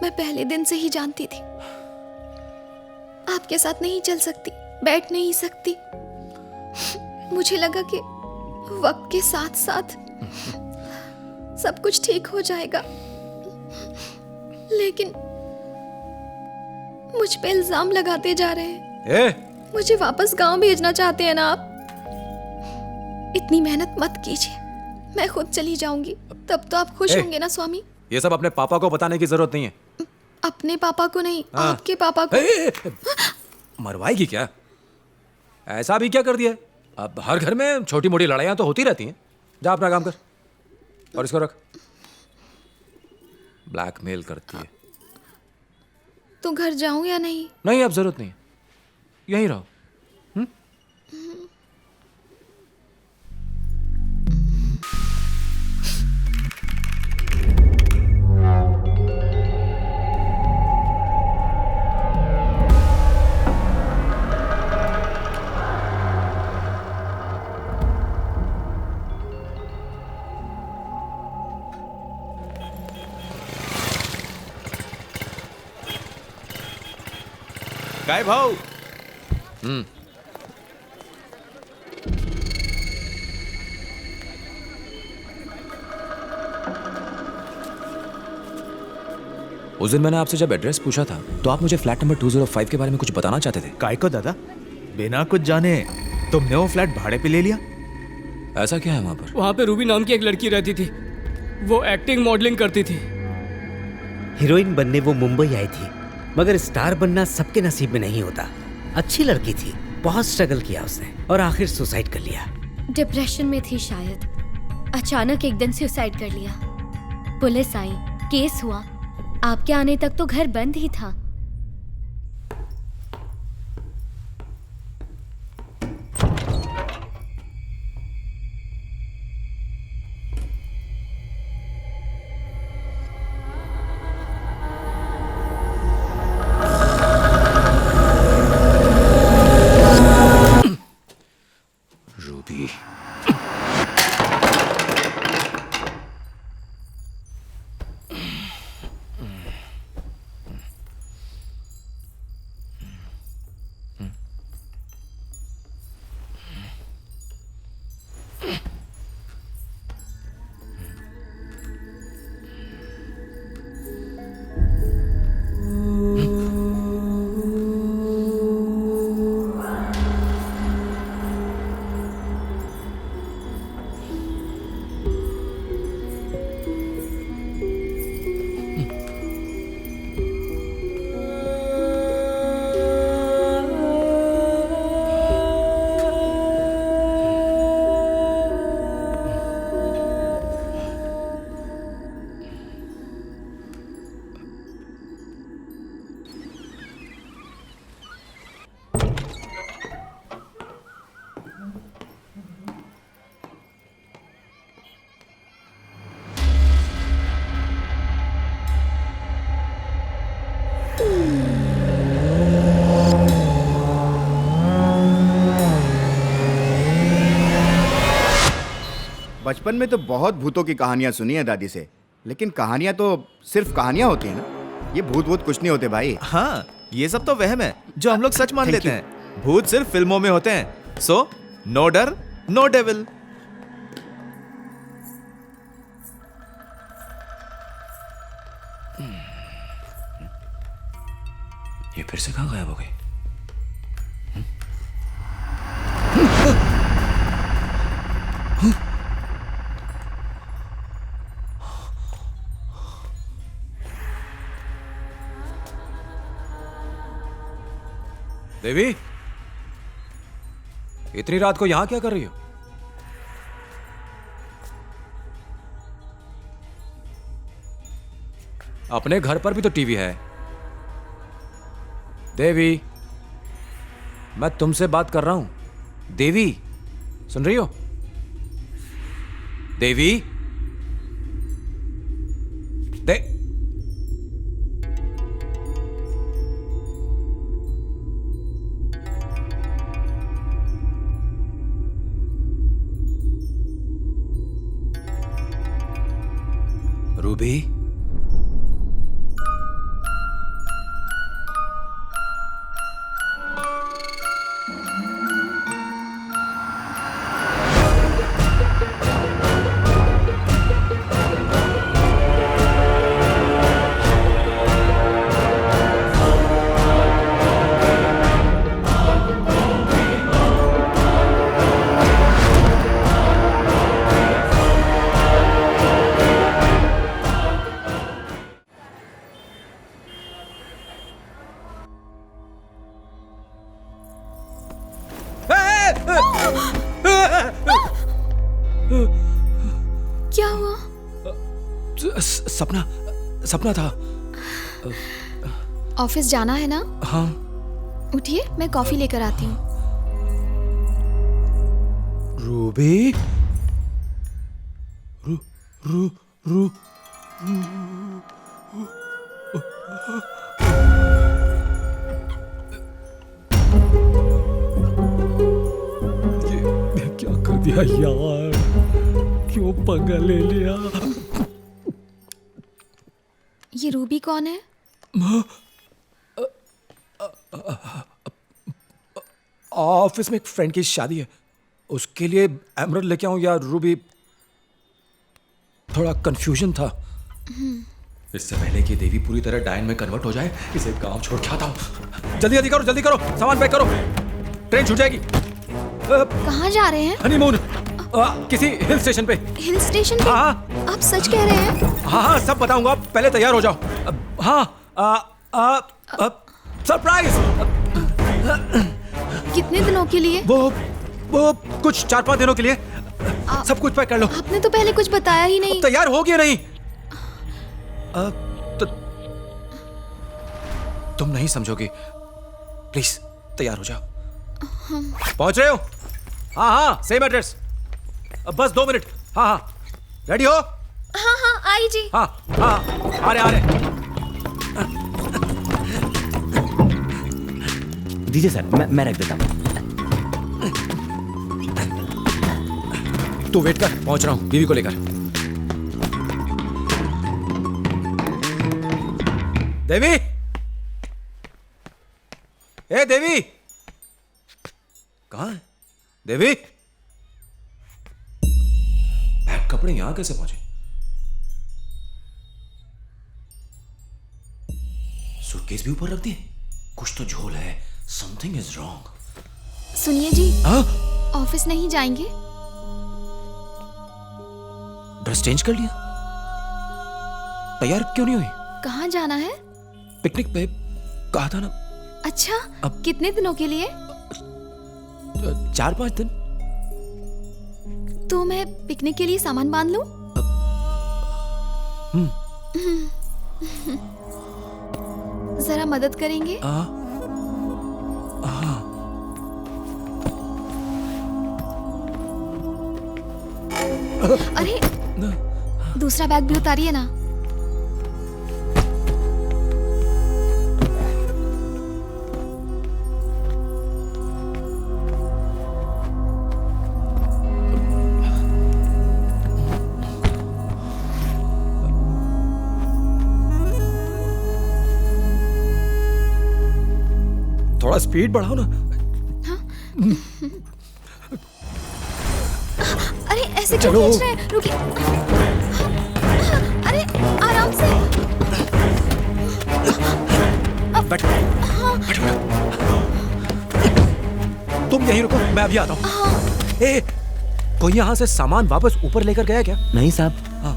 मैं पहले दिन से ही जानती थी। आपके साथ नहीं चल सकती, बैठ नहीं सकती। मुझे लगा कि वक्त के साथ साथ सब कुछ ठीक हो जाएगा, लेकिन मुझ पे इल्जाम लगाते जा रहे हैं। मुझे वापस गांव भेजना चाहते हैं ना आप? इतनी मेहनत मत कीजिए, मैं खुद चली जाऊंगी, तब तो आप खुश होंगे ना स्वामी? ये सब अपने पापा को बताने की जरूरत नहीं है। अपने पापा को नहीं, आपके पापा को। मरवाएगी क्या? ऐसा भी क्या कर दिया? अब हर घर में छोटी मोटी लड़ाइयां तो होती रहती हैं। जा अपना काम कर और इसको रख। ब्लैकमेल करती है। तो घर जाऊं या नहीं? नहीं, अब जरूरत नहीं, यहीं रहो। काय भाऊ? उस दिन मैंने आपसे जब एड्रेस पूछा था तो आप मुझे फ्लैट नंबर 205 के बारे में कुछ बताना चाहते थे। काय को दादा, बिना कुछ जाने तुमने वो फ्लैट भाड़े पे ले लिया? ऐसा क्या है वहां पर? वहां पे रूबी नाम की एक लड़की रहती थी, वो एक्टिंग मॉडलिंग करती थी। हीरोइन बनने वो मुंबई आई थी, मगर स्टार बनना सबके नसीब में नहीं होता। अच्छी लड़की थी, बहुत स्ट्रगल किया उसने और आखिर सुसाइड कर लिया। डिप्रेशन में थी शायद, अचानक एक दिन सुसाइड कर लिया। पुलिस आई, केस हुआ, आपके आने तक तो घर बंद ही था। बचपन में तो बहुत भूतों की कहानियां सुनी है दादी से, लेकिन कहानियां तो सिर्फ कहानियां होती है ना। ये भूत वूत कुछ नहीं होते भाई। हाँ, ये सब तो वहम है जो हम लोग सच मान लेते हैं। भूत सिर्फ फिल्मों में होते हैं। सो नो डर, नो डेविल। ये फिर से कहाँ गायब हो गई? देवी, इतनी रात को यहां क्या कर रही हो? अपने घर पर भी तो टीवी है। देवी, मैं तुमसे बात कर रहा हूं। देवी, सुन रही हो? देवी, रूबी, क्या हुआ? सपना था। ऑफिस जाना है ना? हाँ। उठिए, मैं कॉफी लेकर आती हूँ। रूबी, रू ये क्या कर दिया यार? क्यों पंगा ले लिया? ये रूबी कौन है? ऑफिस में एक फ्रेंड की शादी है, उसके लिए एमरल्ड लेके आऊं या रूबी? थोड़ा कंफ्यूजन था। इससे पहले कि देवी पूरी तरह डायन में कन्वर्ट हो जाए, इसे गांव छोड़ के आता हूं। जल्दी जल्दी करो, सामान पैक करो, ट्रेन छूट जाएगी। कहाँ जा रहे हैं? हनीमून, किसी हिल स्टेशन पे। हिल स्टेशन पे? हाँ। आप सच कह रहे हैं? हाँ, सब बताऊंगा, पहले तैयार हो जाओ। हाँ, सरप्राइज। कितने दिनों के लिए? वो कुछ 4-5 दिनों के लिए। सब कुछ पैक कर लो। आपने तो पहले कुछ बताया ही नहीं। तैयार हो गया नहीं? तुम नहीं समझोगी, प्लीज तैयार हो जाओ। पहुंच रहे हो? हाँ, सेम एड्रेस। बस 2 मिनट। हाँ, रेडी हो? हाँ, आई जी। हाँ, आ रहे। दीजिए सर, मैं रख देता हूँ। तू वेट कर, पहुंच रहा हूँ बीवी को लेकर। देवी, ए देवी, कहाँ है देवी? बैग कपड़े यहां कैसे पहुंचे? सूटकेस भी ऊपर रख दिए। कुछ तो झोल है। Something is wrong. सुनिए जी, ऑफिस नहीं जाएंगे? ड्रेस चेंज कर लिया? तैयार क्यों नहीं हुई? कहाँ जाना है? पिकनिक पे कहा था ना। अच्छा, कितने दिनों के लिए? 4-5 दिन। तो मैं पिकनिक के लिए सामान बांध लूं? जरा मदद करेंगे? अरे, दूसरा बैग भी उतारिए ना। स्पीड बढ़ाओ ना। अरे ऐसे क्यों खींच रहे हैं? रुकिए। अरे आराम से। बैठो। तुम यहीं रुको, मैं अभी आता हूँ। ए, कोई यहाँ से सामान वापस ऊपर लेकर गया क्या? नहीं साहब। हाँ।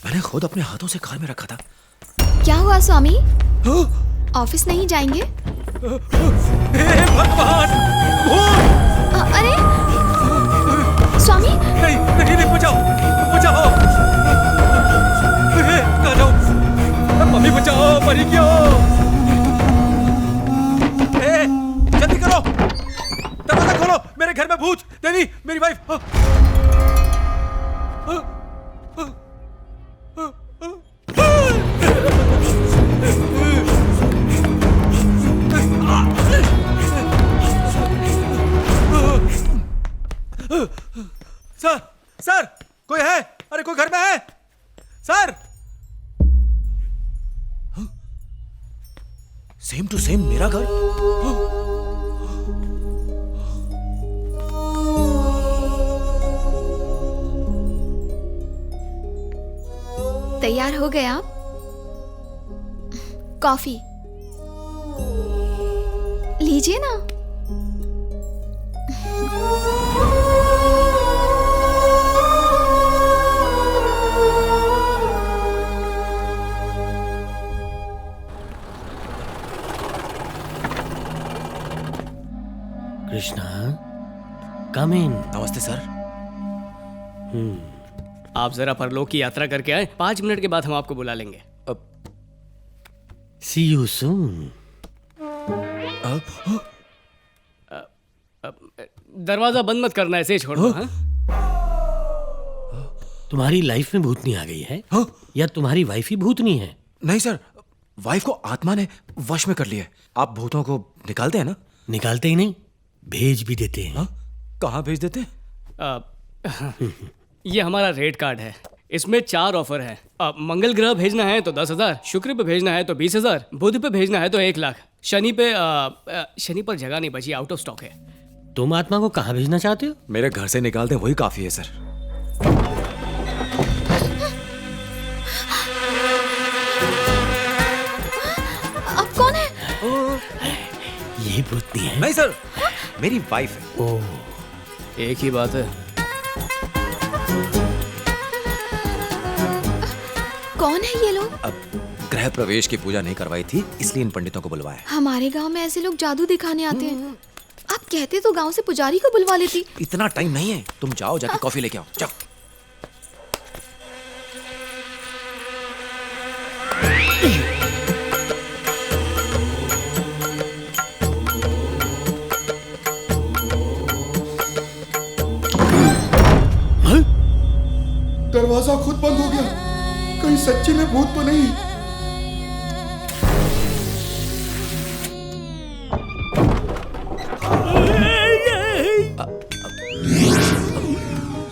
मैंने खुद अपने हाथों से कार में रखा था। क्या हुआ स्वामी? ऑफिस नहीं जाएंगे? भगवान! अरे स्वामी! नहीं नहीं नहीं, बचाओ बचाओ! कहाँ जाऊँ? मम्मी बचाओ, मरी क्यों? जल्दी करो, दरवाजा खोलो, मेरे घर में भूत। देवी, मेरी वाइफ। सर सर, कोई है? अरे कोई घर में है? सर! सेम टू सेम मेरा घर। तैयार हो गए आप? कॉफी लीजिए ना। कृष्णा, कम इन। नमस्ते सर। आप जरा परलोक की यात्रा करके आए, 5 मिनट के बाद हम आपको बुला लेंगे। सी यू सून। दरवाजा बंद मत करना, ऐसे ही छोड़ दो। हाँ? तुम्हारी लाइफ में भूतनी आ गई है? या तुम्हारी वाइफ ही भूतनी है? नहीं सर, वाइफ को आत्मा ने वश में कर लिया है। आप भूतों को निकालते हैं ना? निकालते ही नहीं, भेज भी देते हैं। कहाँ भेज देते? ये हमारा रेट कार्ड है, इसमें 4 ऑफर है। मंगल ग्रह भेजना है तो 10,000, शुक्र पे भेजना है तो 20,000, बुध पे भेजना है तो 1 लाख, शनि पे शनि पर जगह नहीं बची, आउट ऑफ स्टॉक है। तुम आत्मा को कहाँ भेजना चाहते हो? मेरे घर से निकाल दे, वही काफी है सर। अब कौन है? ये भूतनी है। नहीं सर, मेरी वाइफ है। ओह, एक ही बात है। कौन है ये लोग? अब गृह प्रवेश की पूजा नहीं करवाई थी, इसलिए इन पंडितों को बुलवाया। हमारे गांव में ऐसे लोग जादू दिखाने आते हैं। आप कहते तो गांव से पुजारी को बुलवा लेती। इतना टाइम नहीं है, तुम जाओ, जाके कॉफी लेके आओ, जाओ। दरवाजा खुद बंद हो गया। कहीं सच्ची में भूत तो नहीं?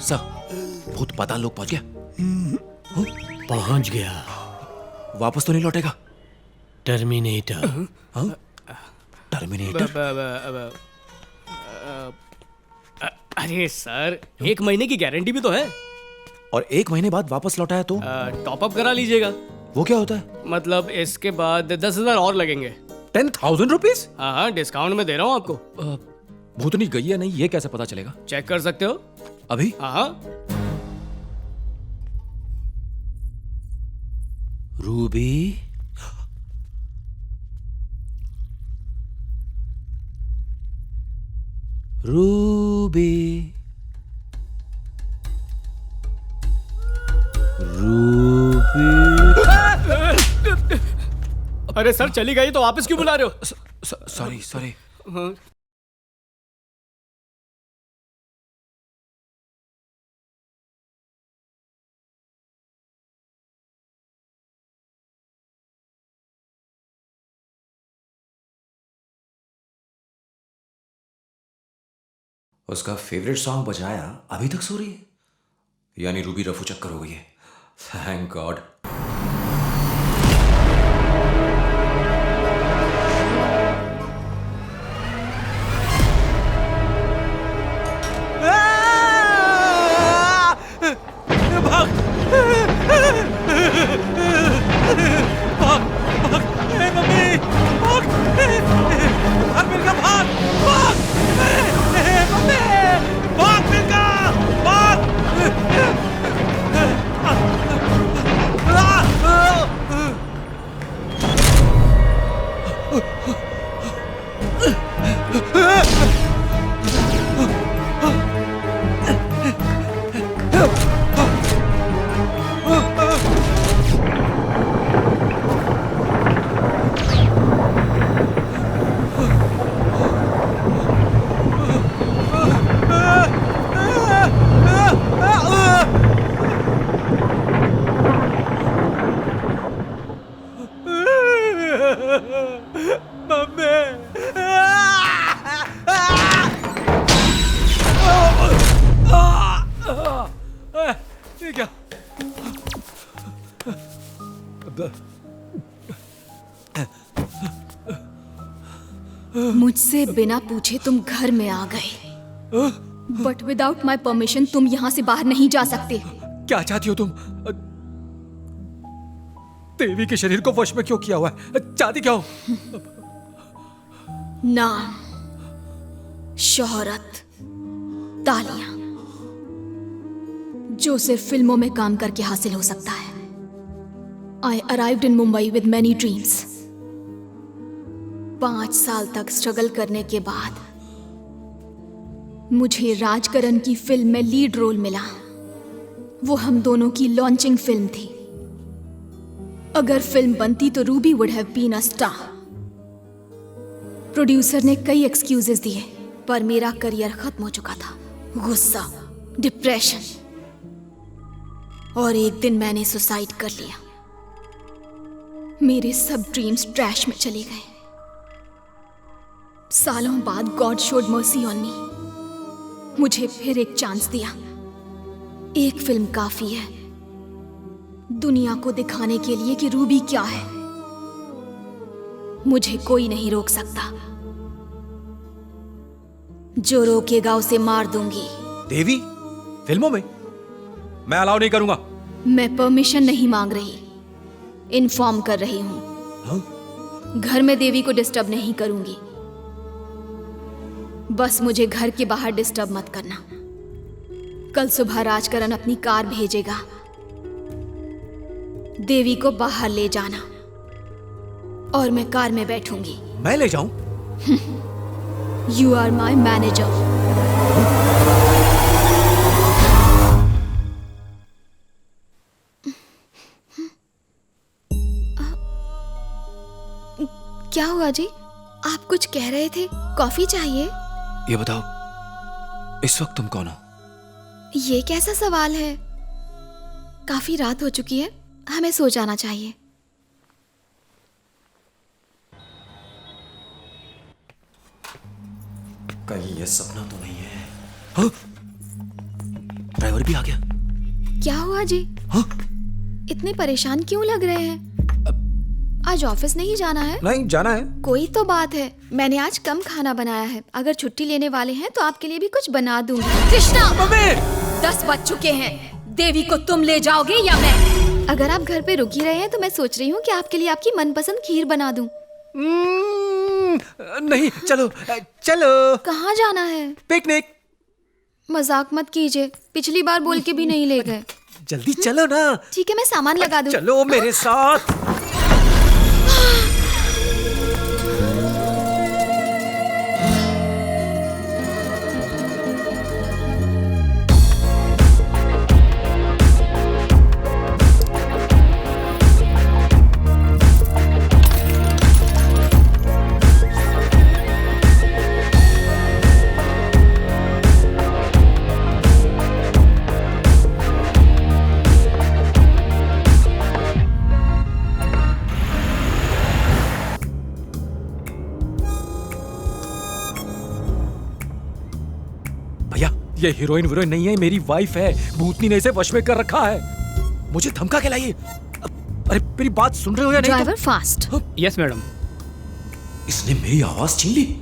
सर, भूत पाताल लोक पहुंच गया? पहुंच गया। वापस तो नहीं लौटेगा? टर्मिनेटर। टर्मिनेटर? अरे सर, 1 महीने की गारंटी भी तो है। और 1 महीने बाद वापस लौटाया तो? टॉप अप करा लीजिएगा। वो क्या होता है? मतलब इसके बाद 10,000 और लगेंगे। 10,000 रुपीज? हाँ, डिस्काउंट में दे रहा हूँ आपको। भूतनी गई है नहीं, ये कैसे पता चलेगा? चेक कर सकते हो अभी? हाँ। Ruby, Ruby, Ruby. अरे सर, चली गई तो वापस क्यों बुला रहे हो? Sorry sorry. उसका फेवरेट सॉन्ग बजाया, अभी तक सो रही है। यानी रूबी रफू चक्कर हो गई है। Thank God. ये क्या? मुझसे बिना पूछे तुम घर में आ गए, बट विदाउट माई परमिशन तुम यहाँ से बाहर नहीं जा सकते। क्या चाहती हो तुम? देवी के शरीर को वश में क्यों किया हुआ है? चाहती क्या हो? नाम, शोहरत, तालियां, जो सिर्फ फिल्मों में काम करके हासिल हो सकता है। I arrived in Mumbai with many dreams. 5 साल तक स्ट्रगल करने के बाद मुझे राजकरण की फिल्म में लीड रोल मिला। वो हम दोनों की लॉन्चिंग फिल्म थी। अगर फिल्म बनती तो Ruby would have been a star. Producer ने कई एक्सक्यूजेस दिए, पर मेरा करियर खत्म हो चुका था। गुस्सा, डिप्रेशन, और एक दिन मैंने सुसाइड कर लिया। मेरे सब ड्रीम्स ट्रैश में चले गए। सालों बाद God showed mercy on me. मुझे फिर एक चांस दिया। एक फिल्म काफी है दुनिया को दिखाने के लिए कि रूबी क्या है। मुझे कोई नहीं रोक सकता। जो रोकेगा उसे मार दूंगी। देवी फिल्मों में? मैं अलाउ नहीं करूंगा। मैं परमिशन नहीं मांग रही, इन्फॉर्म कर रही हूं। हाँ? घर में देवी को डिस्टर्ब नहीं करूंगी। बस मुझे घर के बाहर डिस्टर्ब मत करना। कल सुबह राजकरण अपनी कार भेजेगा। देवी को बाहर ले जाना और मैं कार में बैठूंगी। मैं ले जाऊं? You are my manager. क्या हुआ जी? आप कुछ कह रहे थे? कॉफी चाहिए? ये बताओ, इस वक्त तुम कौन हो? ये कैसा सवाल है? काफी रात हो चुकी है, हमें सो जाना चाहिए। कहीं ये सपना तो नहीं है? हाँ? ड्राइवर भी आ गया। क्या हुआ जी? हाँ? इतने परेशान क्यों लग रहे हैं? आज ऑफिस नहीं जाना है? नहीं जाना है। कोई तो बात है। मैंने आज कम खाना बनाया है। अगर छुट्टी लेने वाले हैं तो आपके लिए भी कुछ बना दूंगी। कृष्णा, 10 बज चुके हैं। देवी को तुम ले जाओगे या मैं? अगर आप घर पे रुक ही रहे हैं तो मैं सोच रही हूँ कि आपके लिए आपकी मनपसंद खीर बना दूं। नहीं, चलो चलो। कहाँ जाना है? पिकनिक। मजाक मत कीजिए, पिछली बार बोल के भी नहीं ले गए। जल्दी चलो ना। ठीक है, मैं सामान लगा दूं। चलो मेरे साथ। ये हीरोइन वीरोइन नहीं है, मेरी वाइफ है। भूतनी ने इसे वश में कर रखा है। मुझे धमका के लाइए। अरे मेरी बात सुन रहे हो या नहीं? Driver fast. Yes madam. इसने मेरी आवाज छीन ली।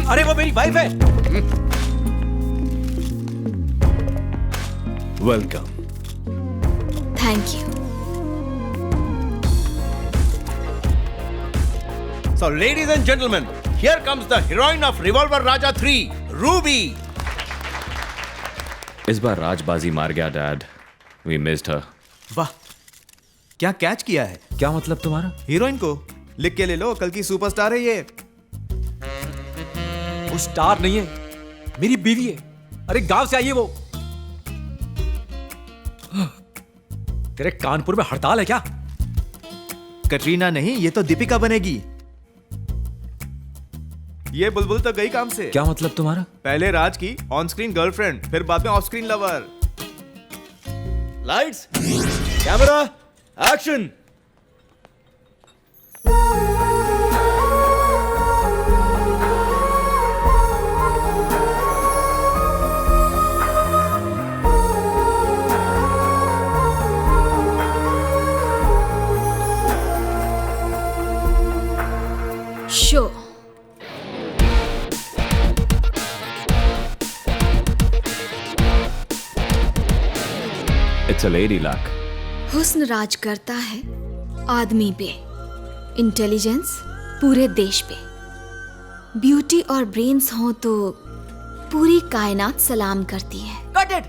अरे वो मेरी वाइफ है। Welcome. Thank you. So, ladies and gentlemen, here comes the heroine of Revolver Raja 3, Ruby. इस बार राजबाजी मार गया डैड। We missed her. वाह, क्या कैच किया है? क्या मतलब तुम्हारा? हीरोइन को लिख के ले लो, कल की सुपरस्टार है ये। वो स्टार नहीं है, मेरी बीवी है। अरे गांव से आई है वो। तेरे कानपुर में हड़ताल है क्या? कटरीना नहीं, ये तो दीपिका बनेगी। ये बुलबुल तो गई काम से। क्या मतलब तुम्हारा? पहले राज की ऑन स्क्रीन गर्लफ्रेंड, फिर बाद में of screen lover. Lights, camera, action. Show. It's a lady luck. हुस्न राज करता है आदमी पे, इंटेलिजेंस पूरे देश पे, ब्यूटी और ब्रेन्स हो तो पूरी कायनात सलाम करती है। Cut it,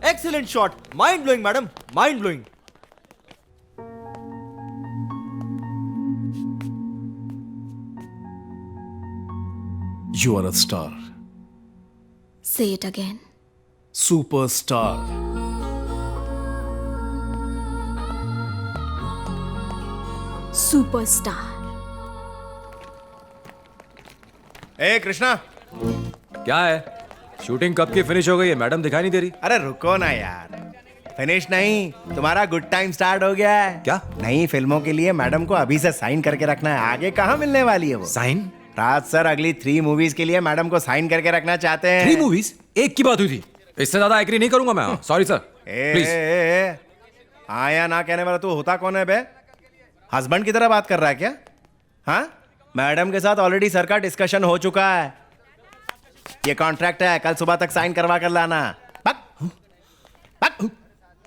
excellent shot, mind blowing madam, mind blowing. You are a star. Say it again. Superstar. Superstar. ए कृष्णा, क्या है? शूटिंग कब की फिनिश हो गई है? मैडम दिखाई नहीं दे रही। अरे रुको ना यार, फिनिश नहीं, तुम्हारा गुड टाइम स्टार्ट हो गया है। क्या? नई फिल्मों के लिए मैडम को अभी से साइन करके रखना है, आगे कहाँ मिलने वाली है वो। साइन? राज सर अगली 3 मूवीज के लिए मैडम को साइन करके रखना चाहते हैं। 3 मूवीज? एक की बात हुई थी, इससे ज्यादा एग्री नहीं करूंगा मैं। Sorry sir, please. हाँ या ना कहने वाला तू होता कौन है बे? हस्बैंड की तरह बात कर रहा है क्या? हाँ, मैडम के साथ ऑलरेडी सर का डिस्कशन हो चुका है। ये कॉन्ट्रैक्ट है, कल सुबह तक साइन करवा कर लाना।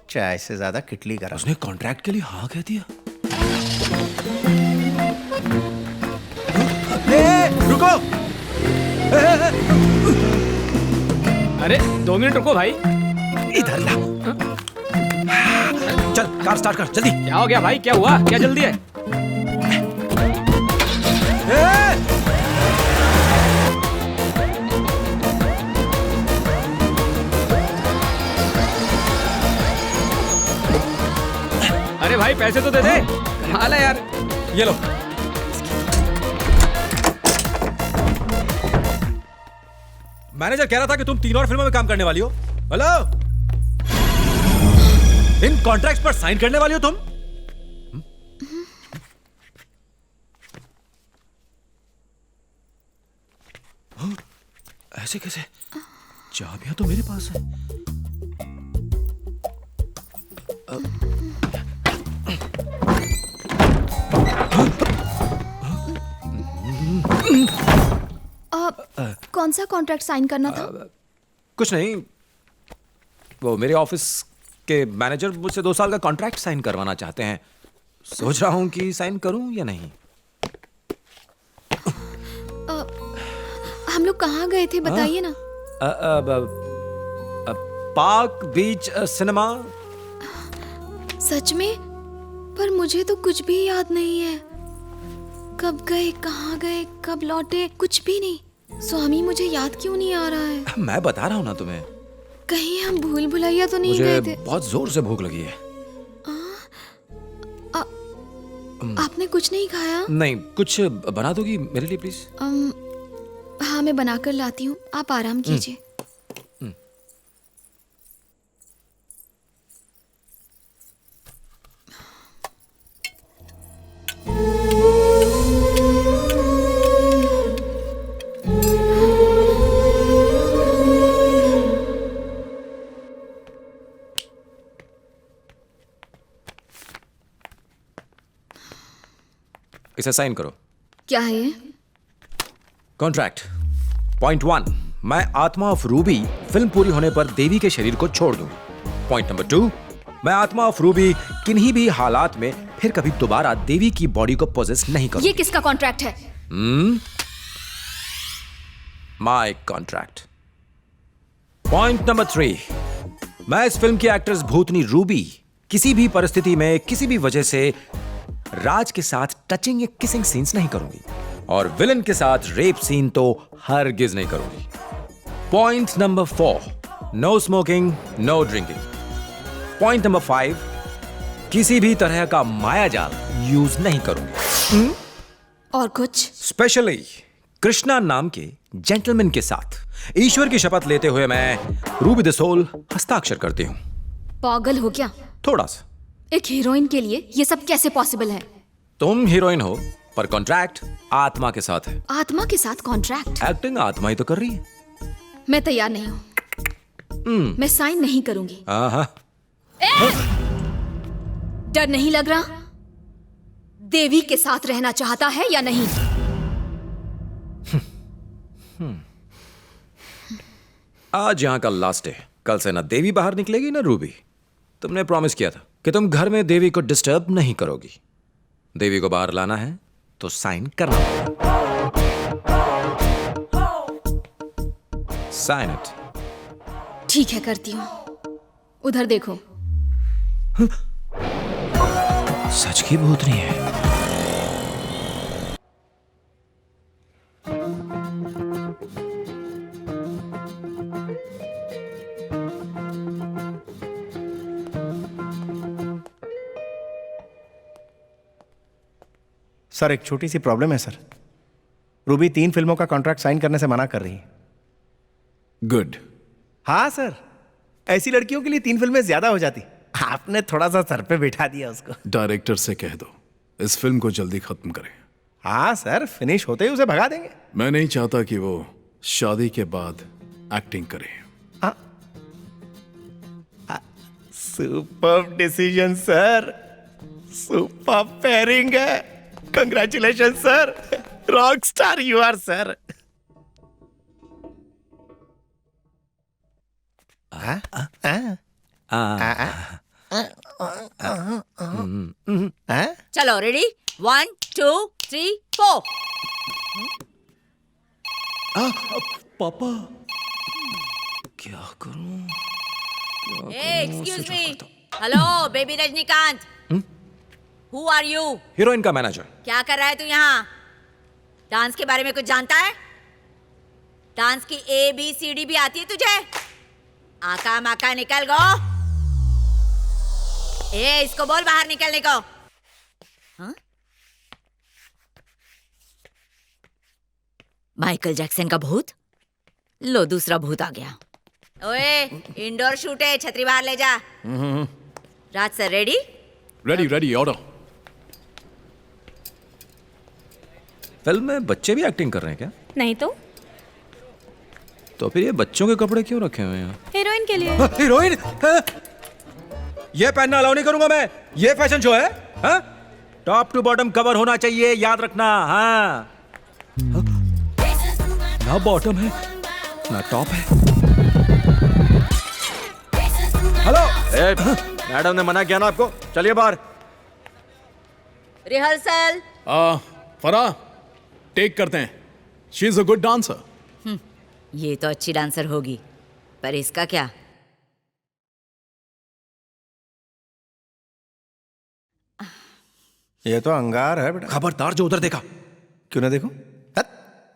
चाय से ज्यादा किटली करा। उसने कॉन्ट्रैक्ट के लिए हाँ कह दिया। रुको। अरे 2 मिनट रुको भाई। इधर ला। चल कार स्टार्ट कर जल्दी। क्या हो गया भाई, क्या हुआ, क्या जल्दी है? अरे भाई पैसे तो दे दे। हाल है यार। ये लो। मैनेजर कह रहा था कि तुम 3 और फिल्मों में काम करने वाली हो। हेलो, इन कॉन्ट्रैक्ट्स पर साइन करने वाली हो तुम? ऐसे कैसे? चाबियां तो मेरे पास है। कौन सा कॉन्ट्रैक्ट साइन करना था? कुछ नहीं, वो मेरे ऑफिस के मैनेजर मुझसे 2 साल का कॉन्ट्रैक्ट साइन करवाना चाहते हैं। सोच रहा हूं कि साइन करूं या नहीं। हम लोग कहाँ गए थे बताइए ना। पार्क बीच सिनेमा। सच में? पर मुझे तो कुछ भी याद नहीं है। कब गए, कहाँ गए, कब लौटे, कुछ भी नहीं। स्वामी मुझे याद क्यों नहीं आ रहा है? मैं बता रहा हूं ना तुम्हें। कहीं हम भूल भुलैया तो नहीं गए थे? मुझे बहुत जोर से भूख लगी है। आपने कुछ नहीं खाया? नहीं, कुछ बना दोगी मेरे लिए प्लीज? हाँ मैं बनाकर लाती हूँ, आप आराम कीजिए। इसे साइन करो। क्या है ये? कॉन्ट्रैक्ट। पॉइंट 1, मैं आत्मा ऑफ रूबी फिल्म पूरी होने पर देवी के शरीर को छोड़ दूं। पॉइंट नंबर 2, मैं आत्मा ऑफ रूबी किन्हीं भी हालात में फिर कभी दोबारा देवी की बॉडी को पोजेस नहीं करूंगी। ये किसका कॉन्ट्रैक्ट है? My contract. पॉइंट नंबर 3, मैं इस फिल्म की एक्ट्रेस भूतनी रूबी किसी भी परिस्थिति में किसी भी वजह से राज के साथ टचिंग या किसिंग सीन्स नहीं करूंगी, और विलन के साथ रेप सीन तो हरगिज नहीं करूंगी। Point number 4, no smoking, no drinking. Point number 5, किसी भी तरह का मायाजाल यूज नहीं करूंगी। और कुछ? स्पेशली कृष्णा नाम के जेंटलमैन के साथ ईश्वर की शपथ लेते हुए मैं रूबी द सोल हस्ताक्षर करती हूं। पागल हो क्या? थोड़ा सा। एक हीरोइन के लिए ये सब कैसे पॉसिबल है? तुम हीरोइन हो पर कॉन्ट्रैक्ट आत्मा के साथ है। आत्मा के साथ कॉन्ट्रैक्ट? एक्टिंग आत्मा ही तो कर रही है। मैं तैयार नहीं हूँ। मैं साइन नहीं करूंगी। डर नहीं लग रहा? देवी के साथ रहना चाहता है या नहीं? आज यहाँ का लास्ट डे। कल से ना देवी बाहर निकलेगी ना रूबी। तुमने प्रॉमिस किया था कि तुम घर में देवी को डिस्टर्ब नहीं करोगी। देवी को बाहर लाना है तो साइन करना पड़ेगा। Sign it. ठीक है, करती हूँ। उधर देखो। सच की भूतनी है। सर, एक छोटी सी प्रॉब्लम है सर। रूबी 3 फिल्मों का कॉन्ट्रैक्ट साइन करने से मना कर रही है। गुड। हाँ सर, ऐसी लड़कियों के लिए 3 फिल्में ज्यादा हो जाती। आपने थोड़ा सा सर पे बिठा दिया उसको। डायरेक्टर से कह दो इस फिल्म को जल्दी खत्म करें। हाँ सर, फिनिश होते ही उसे भगा देंगे। मैं नहीं चाहता कि वो शादी के बाद एक्टिंग करे। Super decision sir, super pairing है। Congratulation sir, rock star you are sir. चलो रेडी, 1 2 3 4। पापा क्या करूं? Excuse me, hello baby Rajinikanth. Who are you? Heroine का मैनेजर। क्या कर रहा है तू यहाँ? डांस के बारे में कुछ जानता है? डांस की ABCD भी आती है तुझे? आका माका निकल गो। इसको बोल बाहर निकलने को। हाँ? माइकल जैक्सन का भूत? लो दूसरा भूत आ गया। ओए, इंडोर शूट है, छतरी बाहर ले जा। Raj sir ready? Ready, order. Film में बच्चे भी एक्टिंग कर रहे हैं क्या? नहीं तो फिर ये बच्चों के कपड़े क्यों रखे हुए हैं? हीरोइन के लिए। हीरोइन? ये पहनना अलाउ नहीं करूंगा मैं। ये फैशन शो है? टॉप टू बॉटम कवर होना चाहिए, याद रखना। हाँ, ना बॉटम है ना टॉप है। हेलो, मैडम ने मना किया ना आपको। चलिए बाहर। रिहर्सल। फराह, टेक करते हैं। She is a good dancer. ये तो अच्छी डांसर होगी, पर इसका क्या? ये तो अंगार है बेटा। खबरदार जो उधर देखा। क्यों ना देखो?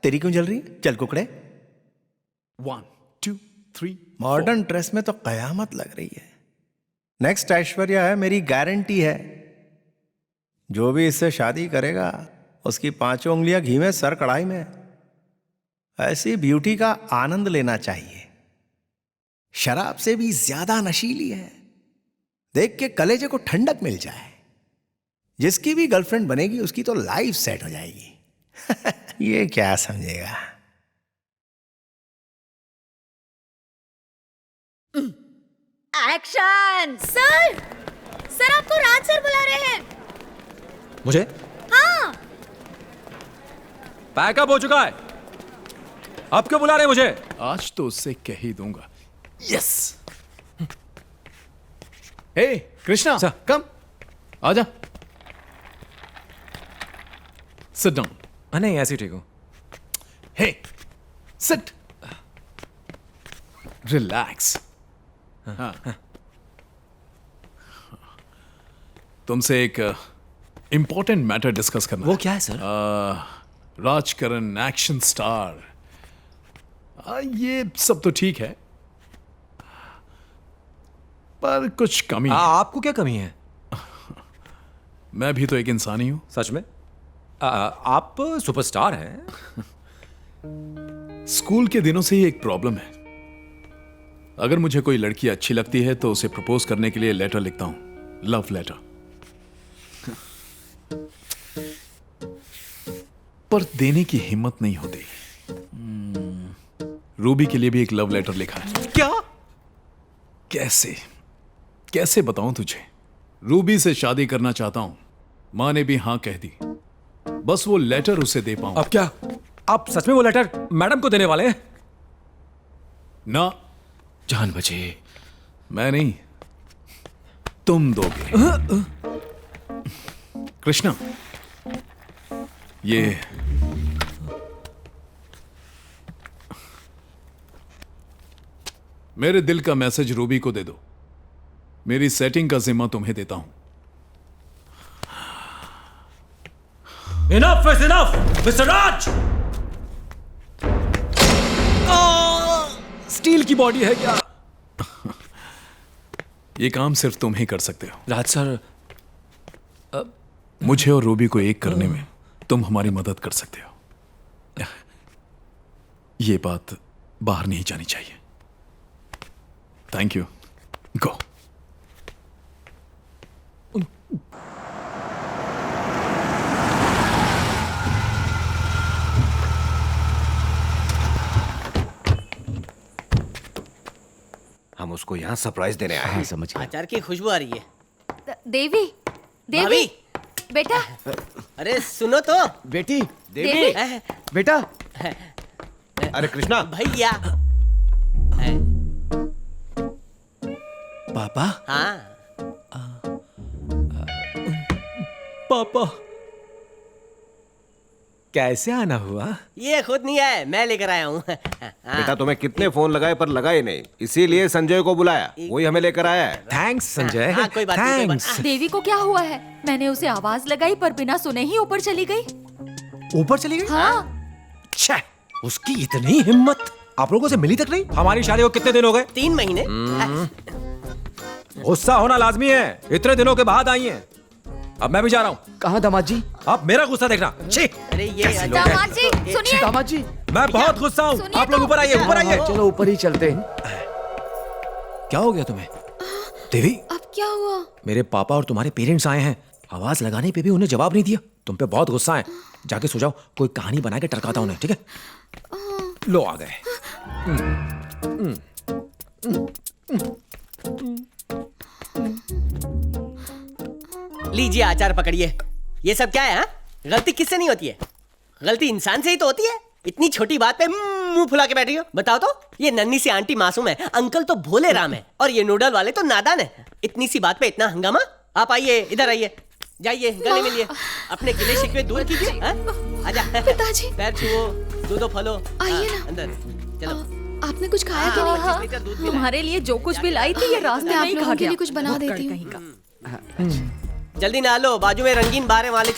तेरी क्यों जल रही है? चल कुकड़े। 1 2 3। मॉडर्न ड्रेस में तो कयामत लग रही है। नेक्स्ट ऐश्वर्या है, मेरी गारंटी है। जो भी इससे शादी करेगा उसकी 5 उंगलियां घी में, सर कढ़ाई में। ऐसी ब्यूटी का आनंद लेना चाहिए। शराब से भी ज्यादा नशीली है। देख के कलेजे को ठंडक मिल जाए। जिसकी भी गर्लफ्रेंड बनेगी उसकी तो लाइफ सेट हो जाएगी। ये क्या समझेगा? एक्शन। सर आपको राज सर बुला रहे हैं। मुझे? हाँ। पैकअप हो चुका है। अब क्यों बुला रहे मुझे? आज तो उससे कह ही दूंगा। यस। हे कृष्णा कम आजा सिट डाउन नहीं ऐसे ठीक हो हे सिट रिलैक्स हाँ तुमसे एक इंपॉर्टेंट मैटर डिस्कस करना वो क्या है सर? राजकरण एक्शन स्टार ये सब तो ठीक है पर कुछ कमी है। आपको क्या कमी है? मैं भी तो एक इंसान ही हूं। सच में? आप सुपरस्टार हैं। स्कूल के दिनों से ही एक प्रॉब्लम है। अगर मुझे कोई लड़की अच्छी लगती है तो उसे प्रपोज करने के लिए लेटर लिखता हूं, लव लेटर। पर देने की हिम्मत नहीं होती। रूबी के लिए भी एक लव लेटर लिखा है। क्या? कैसे बताऊं तुझे? रूबी से शादी करना चाहता हूं। मां ने भी हां कह दी। बस वो लेटर उसे दे पाऊं। अब क्या आप सच में वो लेटर मैडम को देने वाले हैं? ना, जान बचे। मैं नहीं, तुम दोगे। कृष्णा, ये मेरे दिल का मैसेज रूबी को दे दो। मेरी सेटिंग का जिम्मा तुम्हें देता हूं। Enough is enough, Mr. Raj. Steel की बॉडी है क्या? ये काम सिर्फ तुम ही कर सकते हो। राज सर, मुझे और रूबी को एक करने में तुम हमारी मदद कर सकते हो। ये बात बाहर नहीं जानी चाहिए। Thank you. गो। हम उसको यहाँ सरप्राइज देने आए हैं। समझ गया। अचार की खुशबू आ रही है। देवी, देवी, भाभी। बेटा। अरे सुनो तो। बेटी, देवी, बेटा। अरे कृष्णा, भैया। पापा। हाँ। पापा, कैसे आना हुआ? ये खुद नहीं है, मैं लेकर आया हूँ। बेटा तुम्हें कितने फोन लगाए पर लगा ही नहीं, इसीलिए संजय को बुलाया, वही हमें लेकर आया है। थैंक्स संजय। हाँ, कोई बात नहीं, कोई बात थैंक्स। देवी को क्या हुआ है? मैंने उसे आवाज लगाई पर बिना सुने ही ऊपर चली गई। ऊपर चली गई? हाँ। छे, उसकी इतनी हिम्मत। आप लोगों से मिली तक नहीं? हमारी शादी को कितने दिन हो गए? 3 महीने। गुस्सा होना लाजमी है, इतने दिनों के बाद आई हैं। अब मैं भी जा रहा हूँ। कहाँ दामाद जी? आप मेरा गुस्सा देखना। छी! अरे ये दामाद जी, सुनिए। दामाद जी, मैं बहुत गुस्सा हूँ। सुनिए आप लोग तो। ऊपर आइए, ऊपर आइए। चलो ऊपर ही चलते हैं। क्या हो गया तुम्हें? देवी, अब क्या हुआ? मेरे पापा और तुम्हारे पेरेंट्स आए हैं। आवाज लगाने पे भी उन्हें जवाब नहीं दिया। तुम पे बहुत गुस्सा है। जाके सो जाओ, कोई कहानी बना के टरकाता उन्हें, ठीक है? लो आ गए। लीजिए अचार पकड़िए। ये सब क्या है? हाँ? गलती किससे नहीं होती है? गलती इंसान से ही तो होती है। इतनी छोटी बात पे मुंह फुला के बैठी हो। बताओ तो, ये नन्ही सी आंटी मासूम है, अंकल तो भोले राम है, और ये नूडल वाले तो नादान है। इतनी सी बात पे इतना हंगामा? आप आइए, इधर आइए, जाइए गले मिलिए, अपने गिले शिकवे दूर कीजिए। आजा पिताजी, पैर छुओ, दूधो फलो। आइए ना। अंदर चलो। आपने कुछ खाया कि नहीं? तुम्हारे लिए जो कुछ भी लाई थी ये रास्ते में ही खा गया। कुछ बना देती हूँ। जल्दी ना लो, बाजू में रंगीन बारे वाले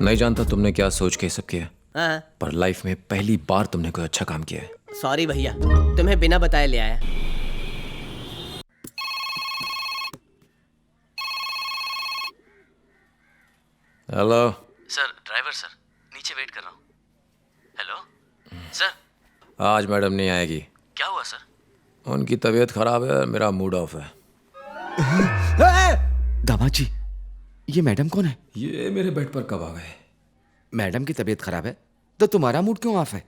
नहीं जानता तुमने क्या सोच के सब किया, हाँ। पर लाइफ में पहली बार तुमने कोई अच्छा काम किया है। सॉरी भैया, तुम्हें बिना बताए ले आया। हेलो सर, ड्राइवर सर, नीचे वेट कर रहा हूँ। Hello sir. आज मैडम नहीं आएगी। क्या हुआ सर? उनकी तबीयत खराब है और मेरा मूड ऑफ है। दामाद जी, ये मैडम कौन है? ये मेरे बेड पर कब आ गए? मैडम की तबीयत खराब है तो तुम्हारा मूड क्यों ऑफ है?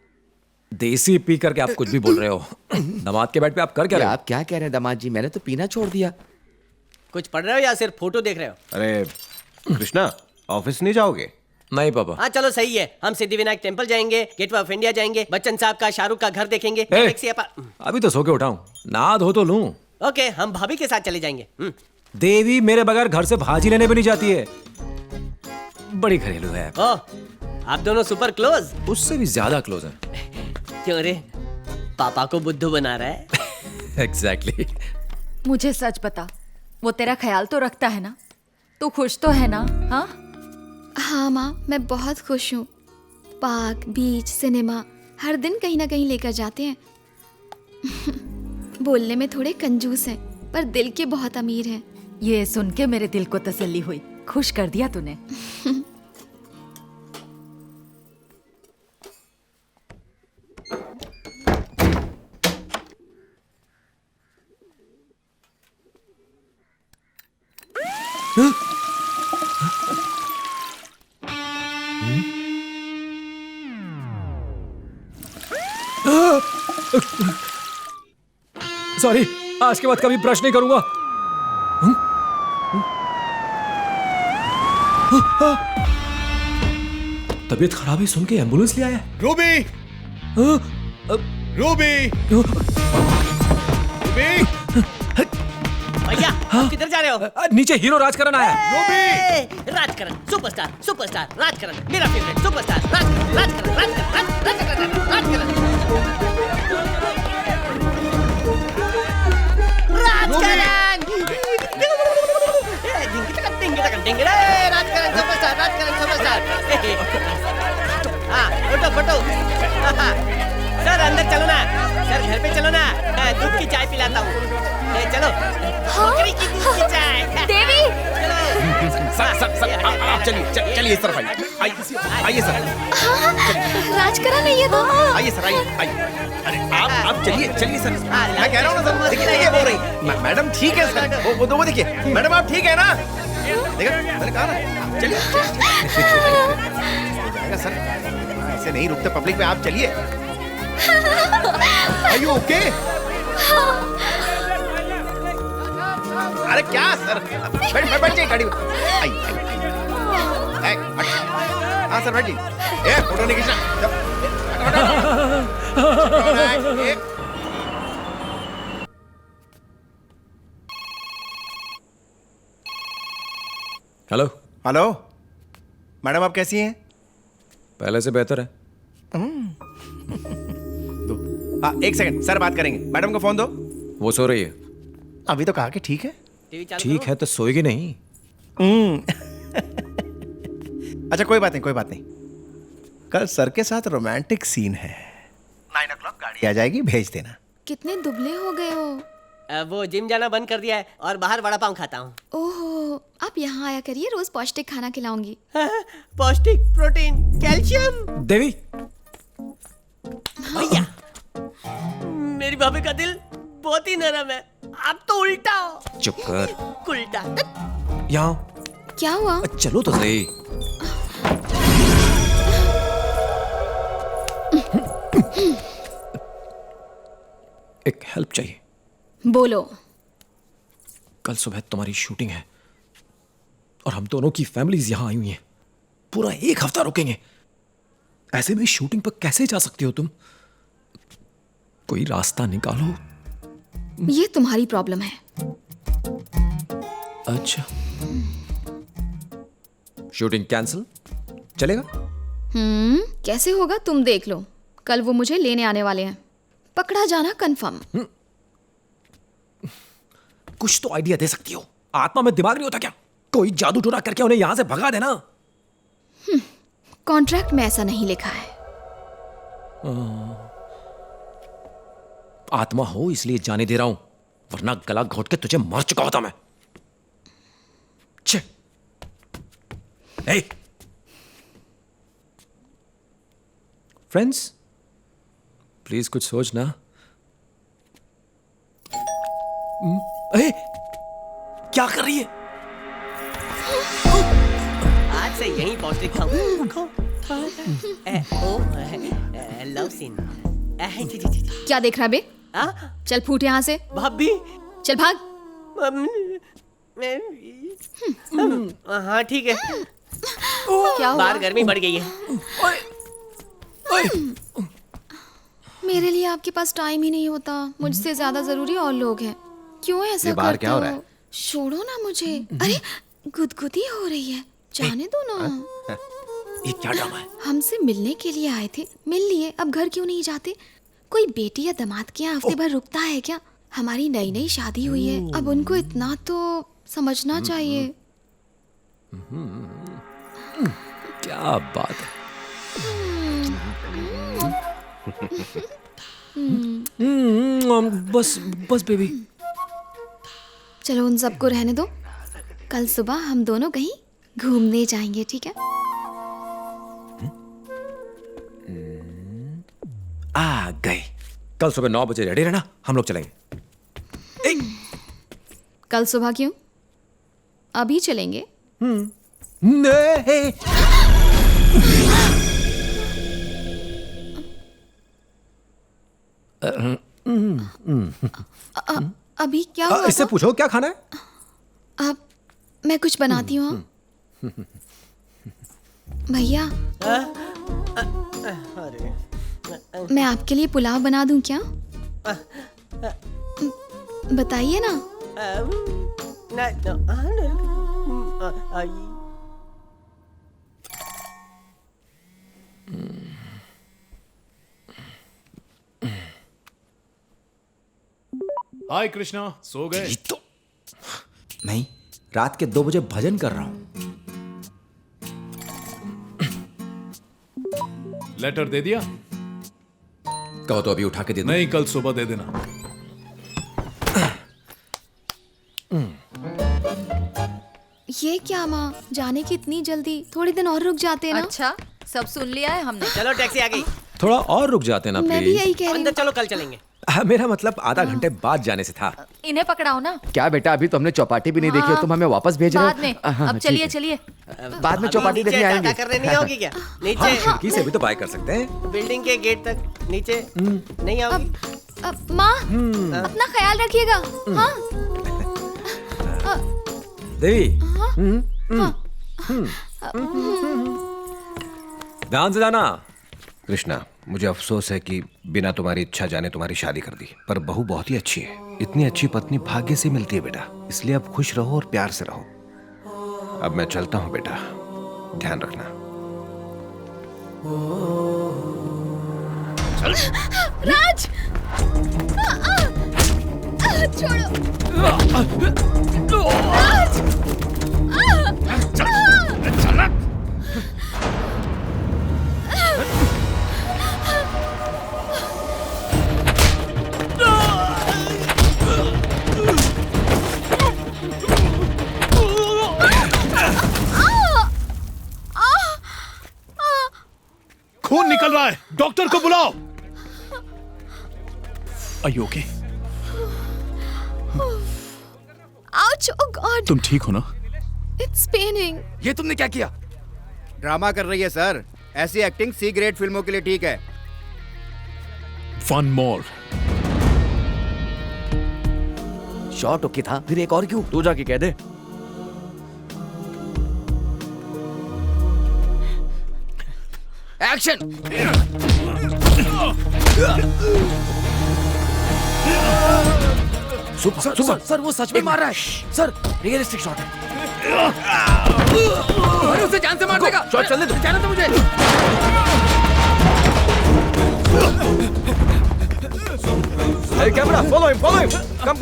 देसी पी करके आप कुछ भी बोल रहे हो। दामाद के बेड पे आप कर क्या रहे हो? आप क्या कह रहे हैं दामाद जी? मैंने तो पीना छोड़ दिया। कुछ पढ़ रहे हो या सिर्फ फोटो देख रहे हो? अरे कृष्णा, ऑफिस नहीं जाओगे? नहीं पापा। हाँ चलो सही है, हम सिद्धिविनायक टेम्पल जाएंगे, गेटवे ऑफ इंडिया जाएंगे, बच्चन साहब का, शाहरुख का घर देखेंगे। अभी तो सो के उठाऊं, नहा धो तो लूं। ओके, हम भाभी के साथ चले जाएंगे। देवी मेरे बगैर घर से भाजी लेने भी नहीं जाती है। बड़ी घरेलू है। ओह, आप दोनों सुपर क्लोज। उससे भी ज्यादा क्लोज है। क्यों रे, पापा को बुद्धू बना रहा है? एग्जैक्टली। मुझे सच बता, वो तेरा ख्याल तो रखता है ना? तू खुश तो है ना? हाँ हाँ माँ, मैं बहुत खुश हूँ। पार्क, बीच, सिनेमा हर दिन कहीं ना कहीं लेकर जाते हैं। बोलने में थोड़े कंजूस हैं, पर दिल के बहुत अमीर हैं। ये सुन के मेरे दिल को तसल्ली हुई। खुश कर दिया तूने। सॉरी, आज के बाद कभी ब्रश नहीं करूंगा। तबीयत खराब है सुन के एम्बुलेंस ले आया। रूबी, रूबी, भैया, आप किधर जा रहे हो? नीचे हीरो राजकरण आया है। Ruby, Rajkaran, superstar, superstar, Rajkaran, मेरा favourite superstar, Rajkaran, Rajkaran, Rajkaran, Rajkaran, Rajkaran. Rajkaran superstar, Rajkaran superstar. हाँ, फोटो फोटो। सर अंदर चलो ना, सर घर पे चलो ना, दूध की चाय पिलाता हूँ। चलो, बकरी की दूध की चाय। देवी, सर आप चलिए सर, आइए सर। हाँ, राजकरण है ये तो। आइए सर, आइए। अरे आप चलिए सर। मैं कह रहा हूँ ना सर, देखिए बोल रही मैडम ठीक है सर। वो देखिए मैडम, आप ठीक है ना? देखो मैंने कहा ना, चलिए सर, ऐसे नहीं रुकते पब्लिक में, आप चलिए। Are you okay? अरे क्या सर, बैठ जाइए गाड़ी में। हाँ सर, बैठिए। फोटो नहीं खींचना। हेलो हेलो मैडम, आप कैसी हैं? पहले से बेहतर है। हाँ, एक सेकंड सर, बात करेंगे। मैडम को फोन दो। वो सो रही है। अभी तो कहा कि ठीक है। ठीक है तो सोएगी नहीं। अच्छा कोई बात नहीं। कल सर के साथ रोमांटिक सीन है। 9 o'clock गाड़ी आ जाएगी, भेज देना। कितने दुबले हो गए हो। वो जिम जाना बंद कर दिया है और बाहर वड़ा पाव खाता हूँ। ओहो, आप यहाँ आया करिए, रोज पौष्टिक खाना खिलाऊंगी। पौष्टिक, प्रोटीन, कैल्शियम। देवी, भैया, मेरी भाभी का दिल बहुत ही नरम है, आप तो उल्टा हो। चुप कर। उल्टा। यहाँ क्या हुआ? चलो तो सही। एक हेल्प चाहिए। बोलो। कल सुबह तुम्हारी शूटिंग है और हम दोनों की फैमिलीज यहां आई हुई हैं। पूरा 1 हफ्ता रुकेंगे। ऐसे में शूटिंग पर कैसे जा सकती हो तुम? कोई रास्ता निकालो। ये तुम्हारी प्रॉब्लम है। अच्छा, शूटिंग कैंसिल चलेगा? कैसे होगा तुम देख लो। कल वो मुझे लेने आने वाले हैं, पकड़ा जाना कंफर्म। कुछ तो आइडिया दे सकती हो। आत्मा में दिमाग नहीं होता क्या? कोई जादू टोना करके उन्हें यहां से भगा देना। कॉन्ट्रैक्ट में ऐसा नहीं लिखा है। आत्मा हो इसलिए जाने दे रहा हूं, वरना गला घोट के तुझे मार चुका होता मैं। फ्रेंड्स, प्लीज कुछ सोचना। क्या कर रही है? आज से यही पौष्टिक खाऊं। Love scene. क्या देख रहा बे? चल फूट यहाँ से। भाभी, चल भाग। हाँ ठीक है। क्या हुआ? बाहर गर्मी बढ़ गई है। मेरे लिए आपके पास टाइम ही नहीं होता। मुझसे ज्यादा जरूरी और लोग हैं। क्यों ऐसा ये बाहर करते क्या हो रहा है? छोड़ो ना मुझे। अरे गुदगुदी हो रही है, जाने दो ना। ये क्या ड्रामा है? हमसे मिलने के लिए आए थे, मिल लिए, अब घर क्यों नहीं जाते? कोई बेटी या दामाद के यहाँ हफ्ते भर रुकता है क्या? हमारी नई नई शादी हुई है, अब उनको इतना तो समझना चाहिए। क्या बात है। बस बस बेबी। चलो उन सबको रहने दो, कल सुबह हम दोनों कहीं घूमने जाएंगे, ठीक है? आ गए। कल सुबह 9 बजे रेडी रहना, हम लोग चलेंगे। कल सुबह क्यों? अभी चलेंगे। नहीं। अभी क्या हुआ? इससे पूछो क्या खाना है? अब मैं कुछ बनाती हूँ। भैया, मैं आपके लिए पुलाव बना दूं क्या? बताइए ना। हाय कृष्णा, सो गए? तो नहीं, रात के 2 बजे भजन कर रहा हूं। लेटर दे दिया? कहो तो अभी उठा के दे दूं। नहीं, कल सुबह दे देना। ये क्या माँ, जाने की इतनी जल्दी? थोड़ी दिन और रुक जाते ना। अच्छा, सब सुन लिया है हमने। चलो टैक्सी आ गई। थोड़ा और रुक जाते ना मैं भी प्लीज। यही कह रही अंदर हूँ। चलो, कल चलेंगे। मेरा मतलब आधा घंटे बाद जाने से था। इन्हें पकड़ाओ ना। क्या बेटा, अभी तो हमने चौपाटी भी नहीं देखी और तुम हमें वापस भेज रहे हो? बाद में। हाँ, अब ठीक चलिए है। चलिए। बाद में चौपाटी देखने आएंगे। टाटा करने नहीं आओगी क्या? नीचे हाँ, खिड़की से भी तो बाय कर सकते हैं। बिल्डिंग के गेट तक नीचे नहीं आओगी? अब माँ, अपना ख्याल रखिएगा। हाँ देवी, ध्यान से जाना। कृष्णा, मुझे अफसोस है कि बिना तुम्हारी इच्छा जाने तुम्हारी शादी कर दी, पर बहू बहुत ही अच्छी है। इतनी अच्छी पत्नी भाग्य से मिलती है बेटा, इसलिए अब खुश रहो और प्यार से रहो। अब मैं चलता हूँ बेटा, ध्यान रखना। राज, छोड़ो। राज, चल। खून निकल रहा है, डॉक्टर को बुलाओ। Are you okay? Ouch, oh God. तुम ठीक हो ना? It's paining. ये तुमने क्या किया? ड्रामा कर रही है सर। ऐसी एक्टिंग सी ग्रेड फिल्मों के लिए ठीक है। One more. शॉट ओके था, फिर एक और क्यों? तू जाके कह दे। एक्शन! सर वो सच में मार रहा है। सर रियलिस्टिक शॉट है। अरे उसे जान से मार देगा। शॉट चलने दो, जाने दो मुझे। Hey, camera, follow him. Come.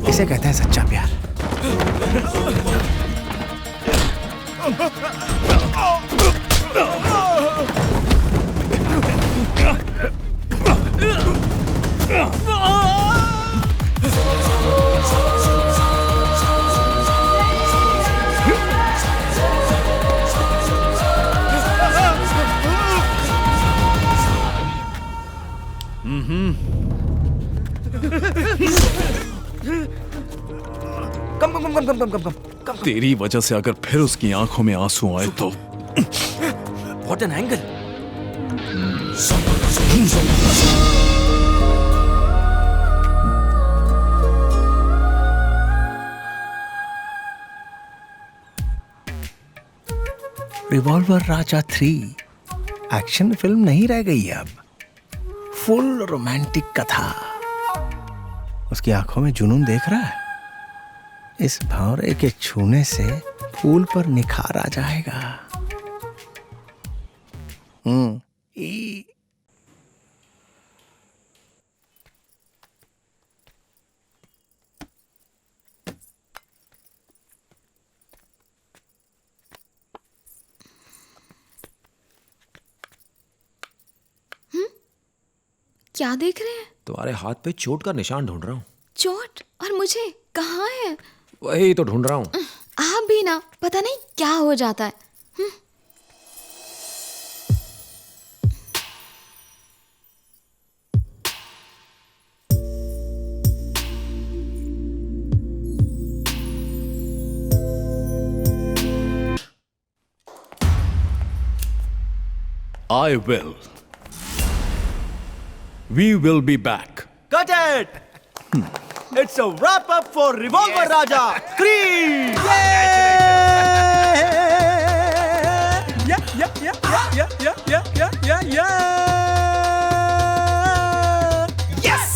इसे कहते हैं सच्चा प्यार। कम। तेरी वजह से अगर फिर उसकी आंखों में आंसू आए तो What an angle! Revolver Raja 3 action film नहीं रह गई है अब, फुल रोमांटिक कथा। उसकी आंखों में जुनून देख रहा है? इस भंवरे के छूने से फूल पर निखार आ जाएगा। क्या देख रहे हैं? तुम्हारे हाथ पे चोट का निशान ढूंढ रहा हूँ। चोट? और मुझे कहाँ है? वही तो ढूंढ रहा हूँ। आप भी ना, पता नहीं क्या हो जाता है। I will. We will be back. Cut it! It's a wrap up for Revolver Raja 3! Yes!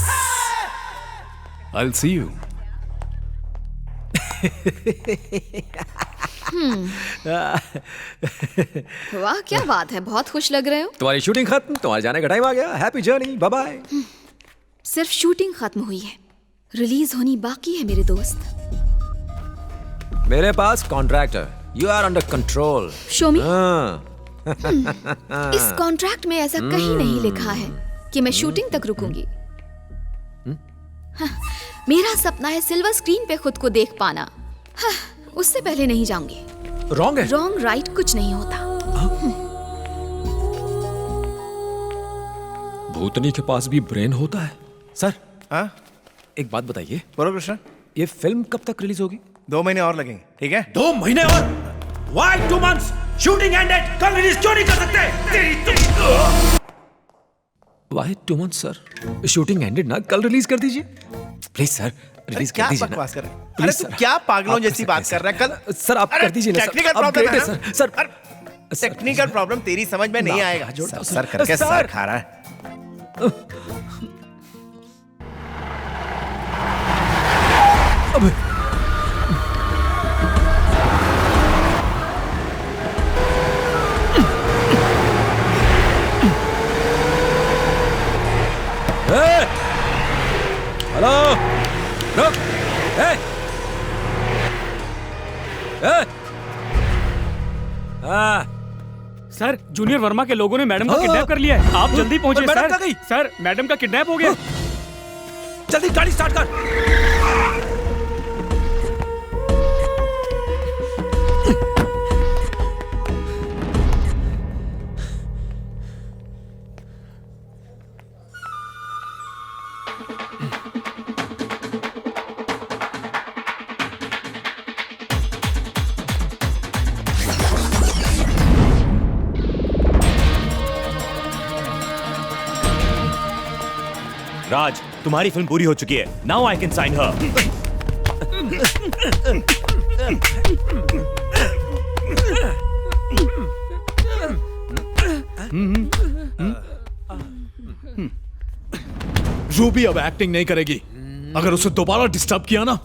I'll see you. वाह, क्या बात है, बहुत खुश लग रहे हो। तुम्हारी शूटिंग खत्म, तुम्हारे जाने का टाइम आ गया। Happy journey, bye bye. सिर्फ शूटिंग खत्म हुई है, रिलीज होनी बाकी है मेरे दोस्त। मेरे पास कॉन्ट्रैक्ट है। You are under control. Show me. इस कॉन्ट्रैक्ट में ऐसा कहीं नहीं लिखा है कि मैं शूटिंग तक रुकूंगी। मेरा सपना है सिल्वर स्क्रीन पे खुद को देख पाना। उससे पहले नहीं जाऊंगी। रॉन्ग है। रॉन्ग राइट कुछ नहीं होता। भूतनी के पास भी ब्रेन होता है। सर, एक बात बताइए। बोलो कृष्ण। ये फिल्म कब तक रिलीज होगी? 2 महीने और लगेंगे, ठीक है? 2 महीने और? Why 2 months? शूटिंग एंडेड, कल रिलीज क्यों नहीं कर सकते? Why 2 months sir? Shooting ended ना, कल रिलीज कर दीजिए प्लीज सर। रिलीज कर दीजिए ना। बकवास कर रहे हैं? अरे तू क्या पागलों जैसी बात कर रहा है? कल सर आप कर दीजिए ना। टेक्निकल प्रॉब्लम है सर। टेक्निकल प्रॉब्लम तेरी समझ में नहीं आएगा। सर करके सर खा रहा है। हेलो, रुक। सर, जूनियर वर्मा के लोगों ने मैडम को किडनैप कर लिया है। आप जल्दी पहुंचिए सर। सर, मैडम का किडनैप हो गया। जल्दी गाड़ी स्टार्ट कर। राज, तुम्हारी फिल्म पूरी हो चुकी है। Now I can sign her. Ruby अब एक्टिंग नहीं करेगी। अगर उसे दोबारा डिस्टर्ब किया ना।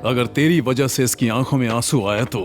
अगर तेरी वजह से इसकी आंखों में आंसू आया तो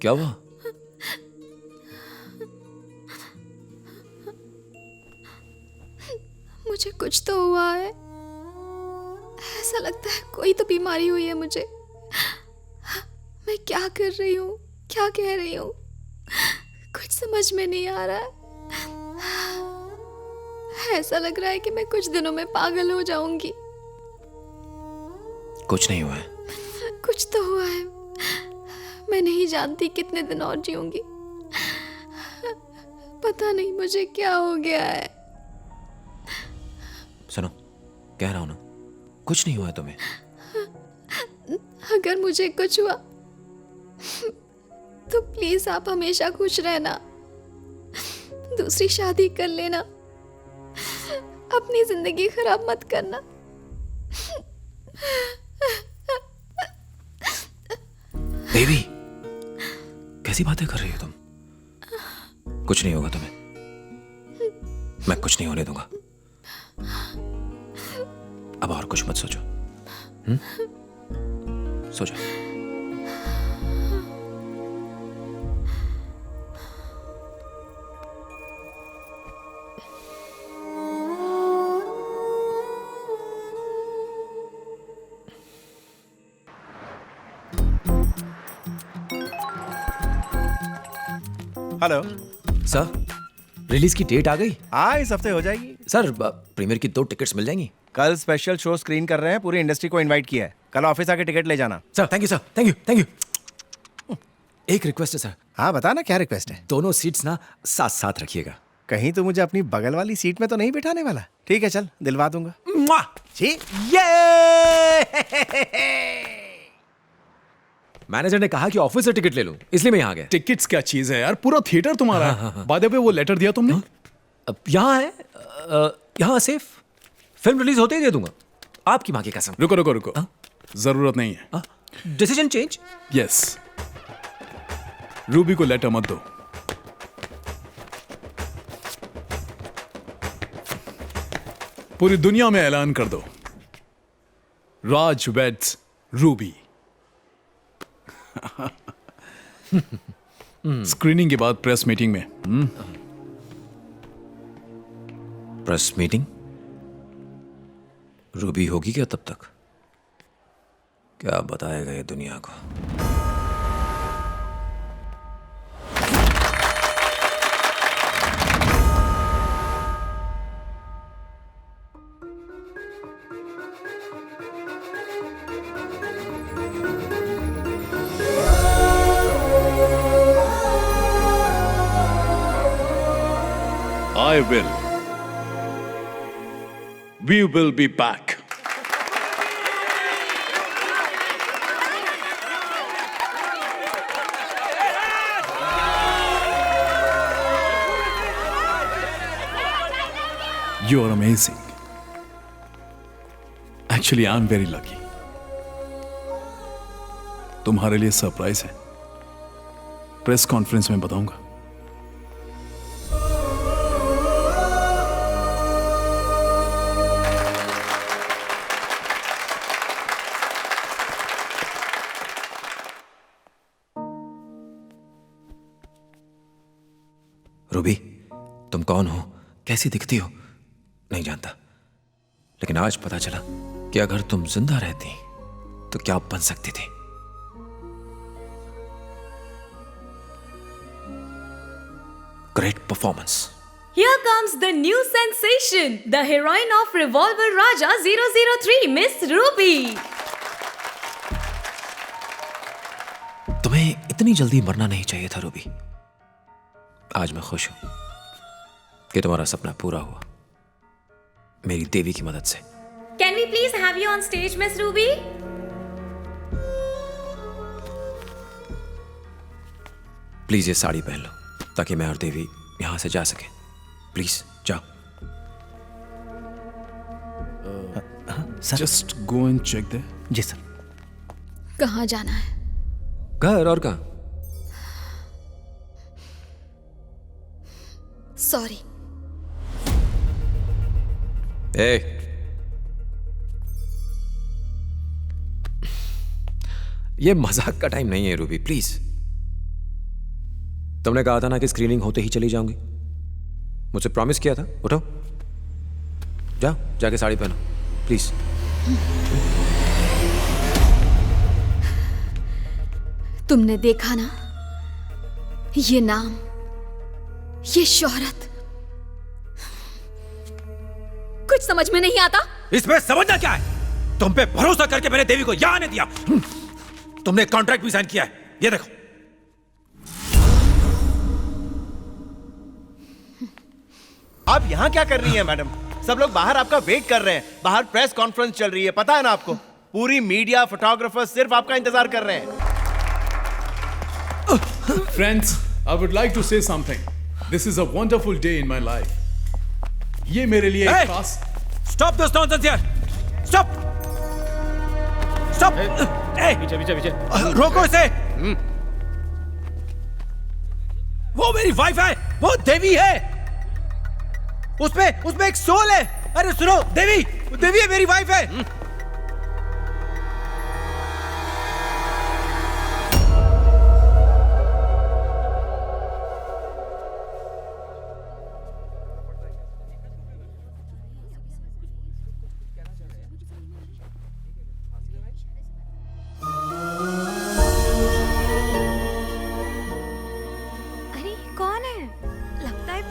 क्या हुआ? मुझे कुछ तो हुआ है। ऐसा लगता है कोई तो बीमारी हुई है मुझे। मैं क्या कर रही हूँ, क्या कह रही हूँ, कुछ समझ में नहीं आ रहा है। ऐसा लग रहा है कि मैं कुछ दिनों में पागल हो जाऊंगी। कुछ नहीं हुआ है। कुछ तो हुआ है। मैं नहीं जानती कितने दिन और जीऊंगी। पता नहीं मुझे क्या हो गया है। सुनो, कह रहा हूं ना, कुछ नहीं हुआ है तुम्हें। अगर मुझे कुछ हुआ तो प्लीज आप हमेशा खुश रहना, दूसरी शादी कर लेना, अपनी जिंदगी खराब मत करना। बेबी, कैसी बातें कर रही हो तुम? कुछ नहीं होगा तुम्हें, मैं कुछ नहीं होने दूंगा। अब और कुछ मत सोचो। सो जाओ। हेलो सर, रिलीज की डेट आ गई? हाँ, इस हफ्ते हो जाएगी। सर, प्रीमियर की 2 टिकट्स मिल जाएंगी। कल स्पेशल शो स्क्रीन कर रहे हैं, पूरी इंडस्ट्री को इनवाइट किया है। कल ऑफिस आके टिकट ले जाना। Sir, thank you sir, thank you, thank you. एक रिक्वेस्ट है सर। हाँ, बता ना, क्या रिक्वेस्ट है? दोनों सीट्स ना साथ साथ रखिएगा। कहीं तो मुझे अपनी बगल वाली सीट में तो नहीं बिठाने वाला? ठीक है, चल दिलवा दूंगा। जी, मैनेजर ने कहा कि ऑफिस से टिकट ले लूं, इसलिए मैं यहाँ आ गया। टिकट्स क्या चीज है यार, पूरा थिएटर तुम्हारा है। बाय द वे, वो लेटर दिया तुमने? अब यहाँ है, यहाँ सेफ। फिल्म रिलीज होते ही दे दूंगा, आपकी माँ की कसम। रुको रुको रुको, जरूरत नहीं है। Decision change? यस, रूबी को लेटर मत दो। पूरी दुनिया में ऐलान कर दो, राज वेड्स रूबी। स्क्रीनिंग के बाद प्रेस मीटिंग में। Press meeting? रूबी होगी क्या तब तक? क्या बताएगा ये दुनिया को? I will. We will be back. You are amazing. Actually, I'm very lucky. तुम्हारे लिए सरप्राइज है, प्रेस कॉन्फ्रेंस में बताऊंगा। रूबी, तुम कौन हो, कैसी दिखती हो, नहीं जानता, लेकिन आज पता चला कि अगर तुम जिंदा रहती तो क्या बन सकती थी। Great performance. Here comes the new sensation, the heroine of Revolver Raja 003, Miss Ruby. तुम्हें इतनी जल्दी मरना नहीं चाहिए था रूबी। आज मैं खुश हूं कि तुम्हारा सपना पूरा हुआ, मेरी देवी की मदद से। Can we please have you on stage, Miss Ruby? Please ये साड़ी पहन लो ताकि मैं और देवी यहां से जा सके। प्लीज जाओ। जस्ट गो एंड चेक दे। जी सर। कहाँ जाना है? घर, और कहाँ? सॉरी। ये मजाक का टाइम नहीं है रूबी, प्लीज। तुमने कहा था ना कि स्क्रीनिंग होते ही चली जाऊंगी, मुझसे प्रॉमिस किया था। उठो, जाओ, जाके साड़ी पहनो प्लीज। तुमने देखा ना, ये नाम, ये शोहरत, कुछ समझ में नहीं आता। इसमें समझना क्या है? तुम पे भरोसा करके मैंने देवी को यहाँ आने दिया। तुमने कॉन्ट्रैक्ट भी साइन किया है, ये देखो। आप यहाँ क्या कर रही हैं मैडम? सब लोग बाहर आपका वेट कर रहे हैं, बाहर प्रेस कॉन्फ्रेंस चल रही है, पता है ना आपको? पूरी मीडिया, फोटोग्राफर सिर्फ आपका इंतजार कर रहे हैं। Friends, I would like to say something. This is a wonderful day in my life. ये मेरे लिए एक खास। Stop this nonsense here. Stop. Stop. पीछे पीछे पीछे। रोको इसे। वो मेरी वाइफ है, वो देवी है। उसमें एक सोल है। अरे सुनो, देवी है, मेरी वाइफ है।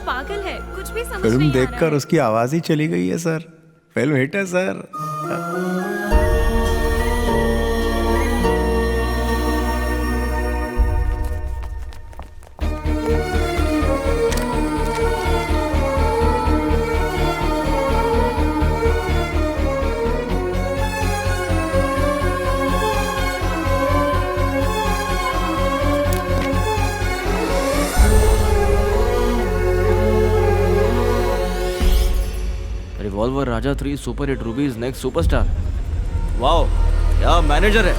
पागल है, कुछ भी समझ फिल्म नहीं आ रहा देखकर है। उसकी आवाज ही चली गई है सर। फिल्म हिट है sir. Revolver Raja 3 super hit, Ruby is next superstar. Wow, क्या मैनेजर है।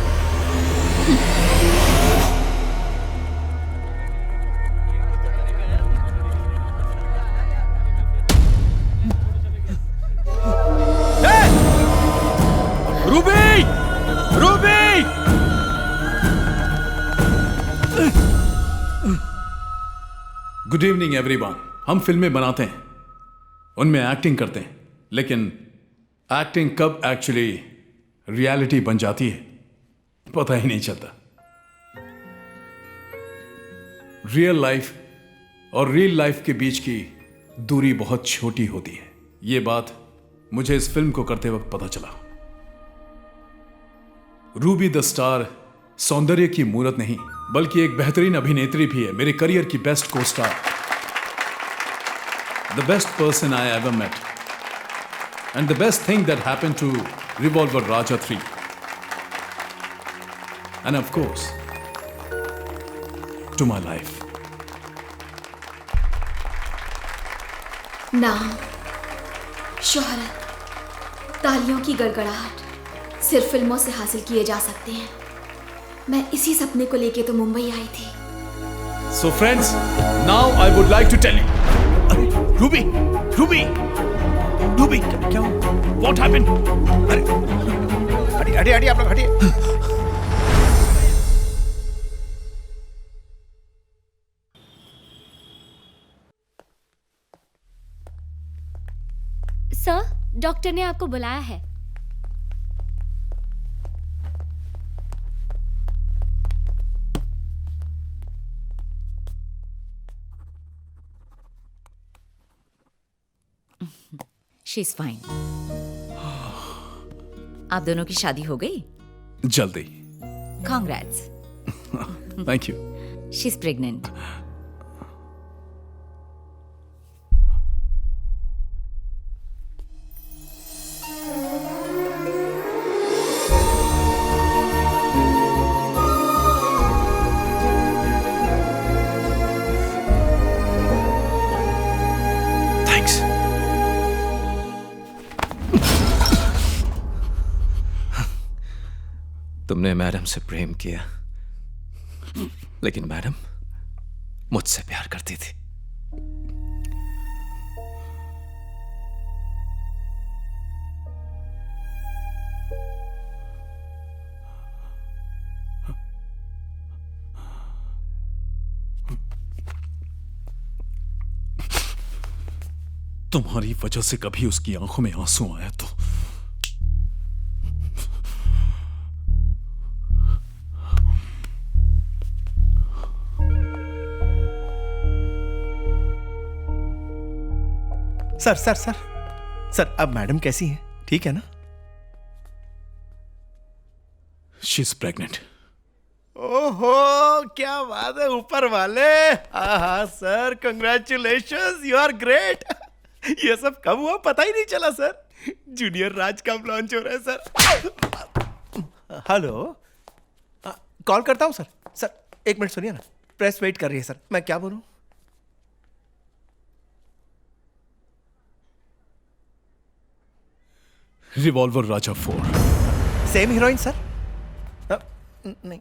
रूबी! Good evening everyone. हम फिल्में बनाते हैं, उनमें एक्टिंग करते हैं, लेकिन एक्टिंग कब एक्चुअली रियलिटी बन जाती है पता ही नहीं चलता। रियल लाइफ और रियल लाइफ के बीच की दूरी बहुत छोटी होती है। यह बात मुझे इस फिल्म को करते वक्त पता चला। रूबी द स्टार सौंदर्य की मूरत नहीं, बल्कि एक बेहतरीन अभिनेत्री भी है, मेरे करियर की best co star, the best person I ever met, and the best thing that happened to Revolver Raja 3. And of course, to my life. नाम, शोहरत, तालियों की गड़गड़ाहट सिर्फ फिल्मों से हासिल किए जा सकते हैं। मैं इसी सपने को लेके तो मुंबई आई थी। So friends, now I would like to tell you. Ruby, क्या हुआ? What happened? अरे हटिए आप लोग हटिए। सर, डॉक्टर ने आपको बुलाया है। She is fine. आप दोनों की शादी हो गई? जल्दी। Congrats. Thank you. She is pregnant. तुमने मैडम से प्रेम किया, लेकिन मैडम मुझसे प्यार करती थी। तुम्हारी वजह से कभी उसकी आंखों में आंसू आया तो सर अब मैडम कैसी हैं? ठीक है ना? She is pregnant. ओहो, क्या बात है ऊपर वाले। आहा sir, congratulations, you are great. ये सब कब हुआ पता ही नहीं चला सर। जूनियर राज कब लॉन्च हो रहा है सर? हेलो, कॉल करता हूँ सर। सर एक मिनट सुनिए ना, प्रेस वेट कर रही है सर। मैं क्या बोलूँ? Revolver Raja 4। Same heroine sir? नहीं।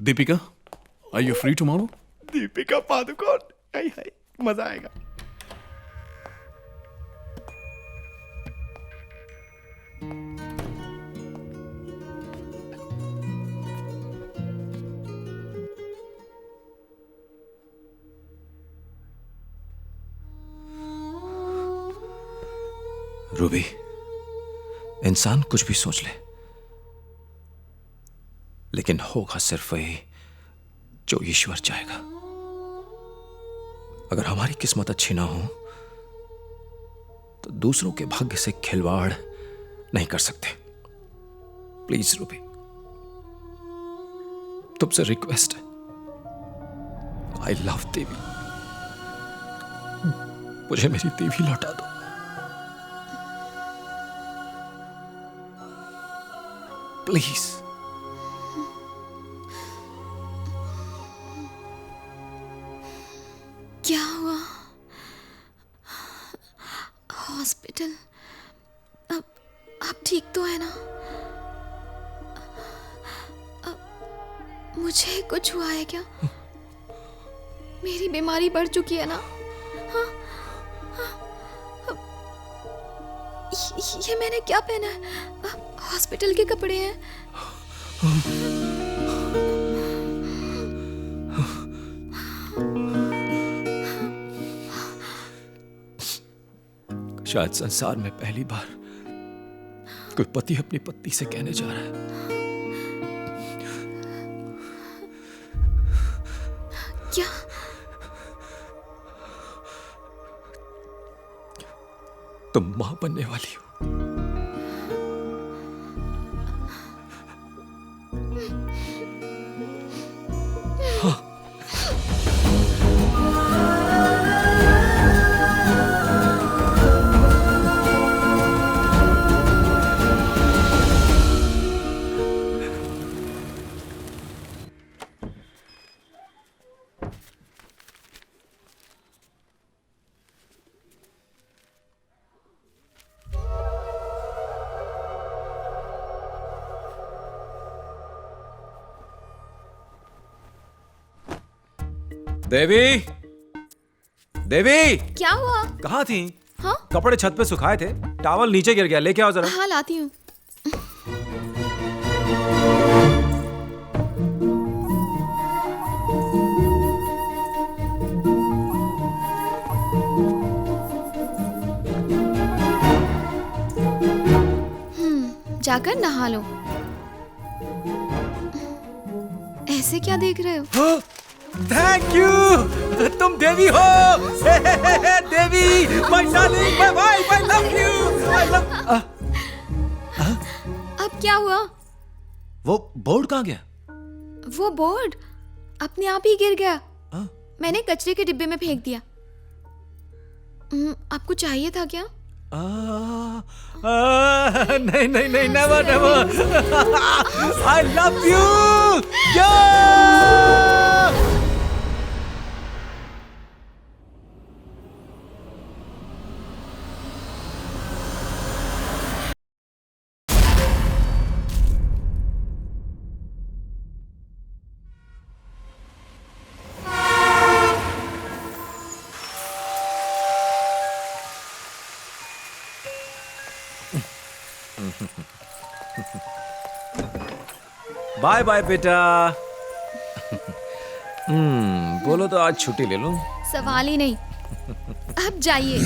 Deepika, are you free tomorrow? Deepika Padukone, hi hi, मजा आएगा। रूबी, इंसान कुछ भी सोच ले, लेकिन होगा सिर्फ वही जो ईश्वर चाहेगा। अगर हमारी किस्मत अच्छी ना हो तो दूसरों के भाग्य से खिलवाड़ नहीं कर सकते। प्लीज रूबी, तुमसे रिक्वेस्ट है, आई लव देवी, मुझे मेरी देवी लौटा दो। प्लीज। क्या हुआ? हॉस्पिटल? अब ठीक तो है ना? मुझे कुछ हुआ है क्या? मेरी बीमारी बढ़ चुकी है ना? हाँ? ये मैंने क्या पहना है? हॉस्पिटल के कपड़े हैं। शायद संसार में पहली बार कोई पति अपनी पत्नी से कहने जा रहा है, क्या? तुम मां बनने वाली हो। देवी, देवी, क्या हुआ? कहाँ थी? हाँ? कपड़े छत पे सुखाए थे, टॉवल नीचे गिर गया, लेके आओ जरा। हाँ लाती हूँ। जाकर नहा लो। ऐसे क्या देख रहे हो? थैंक यू, तुम देवी हो। Devi, my darling, my wife, I love you, I love. अब क्या हुआ? वो बोर्ड कहाँ गया? वो बोर्ड अपने आप ही गिर गया। मैंने कचरे के डिब्बे में फेंक दिया। आपको चाहिए था क्या? नहीं नहीं नहीं, never never. I love you. Bye bye बेटा। बोलो तो आज छुट्टी ले लूं? सवाल ही नहीं। अब जाइए।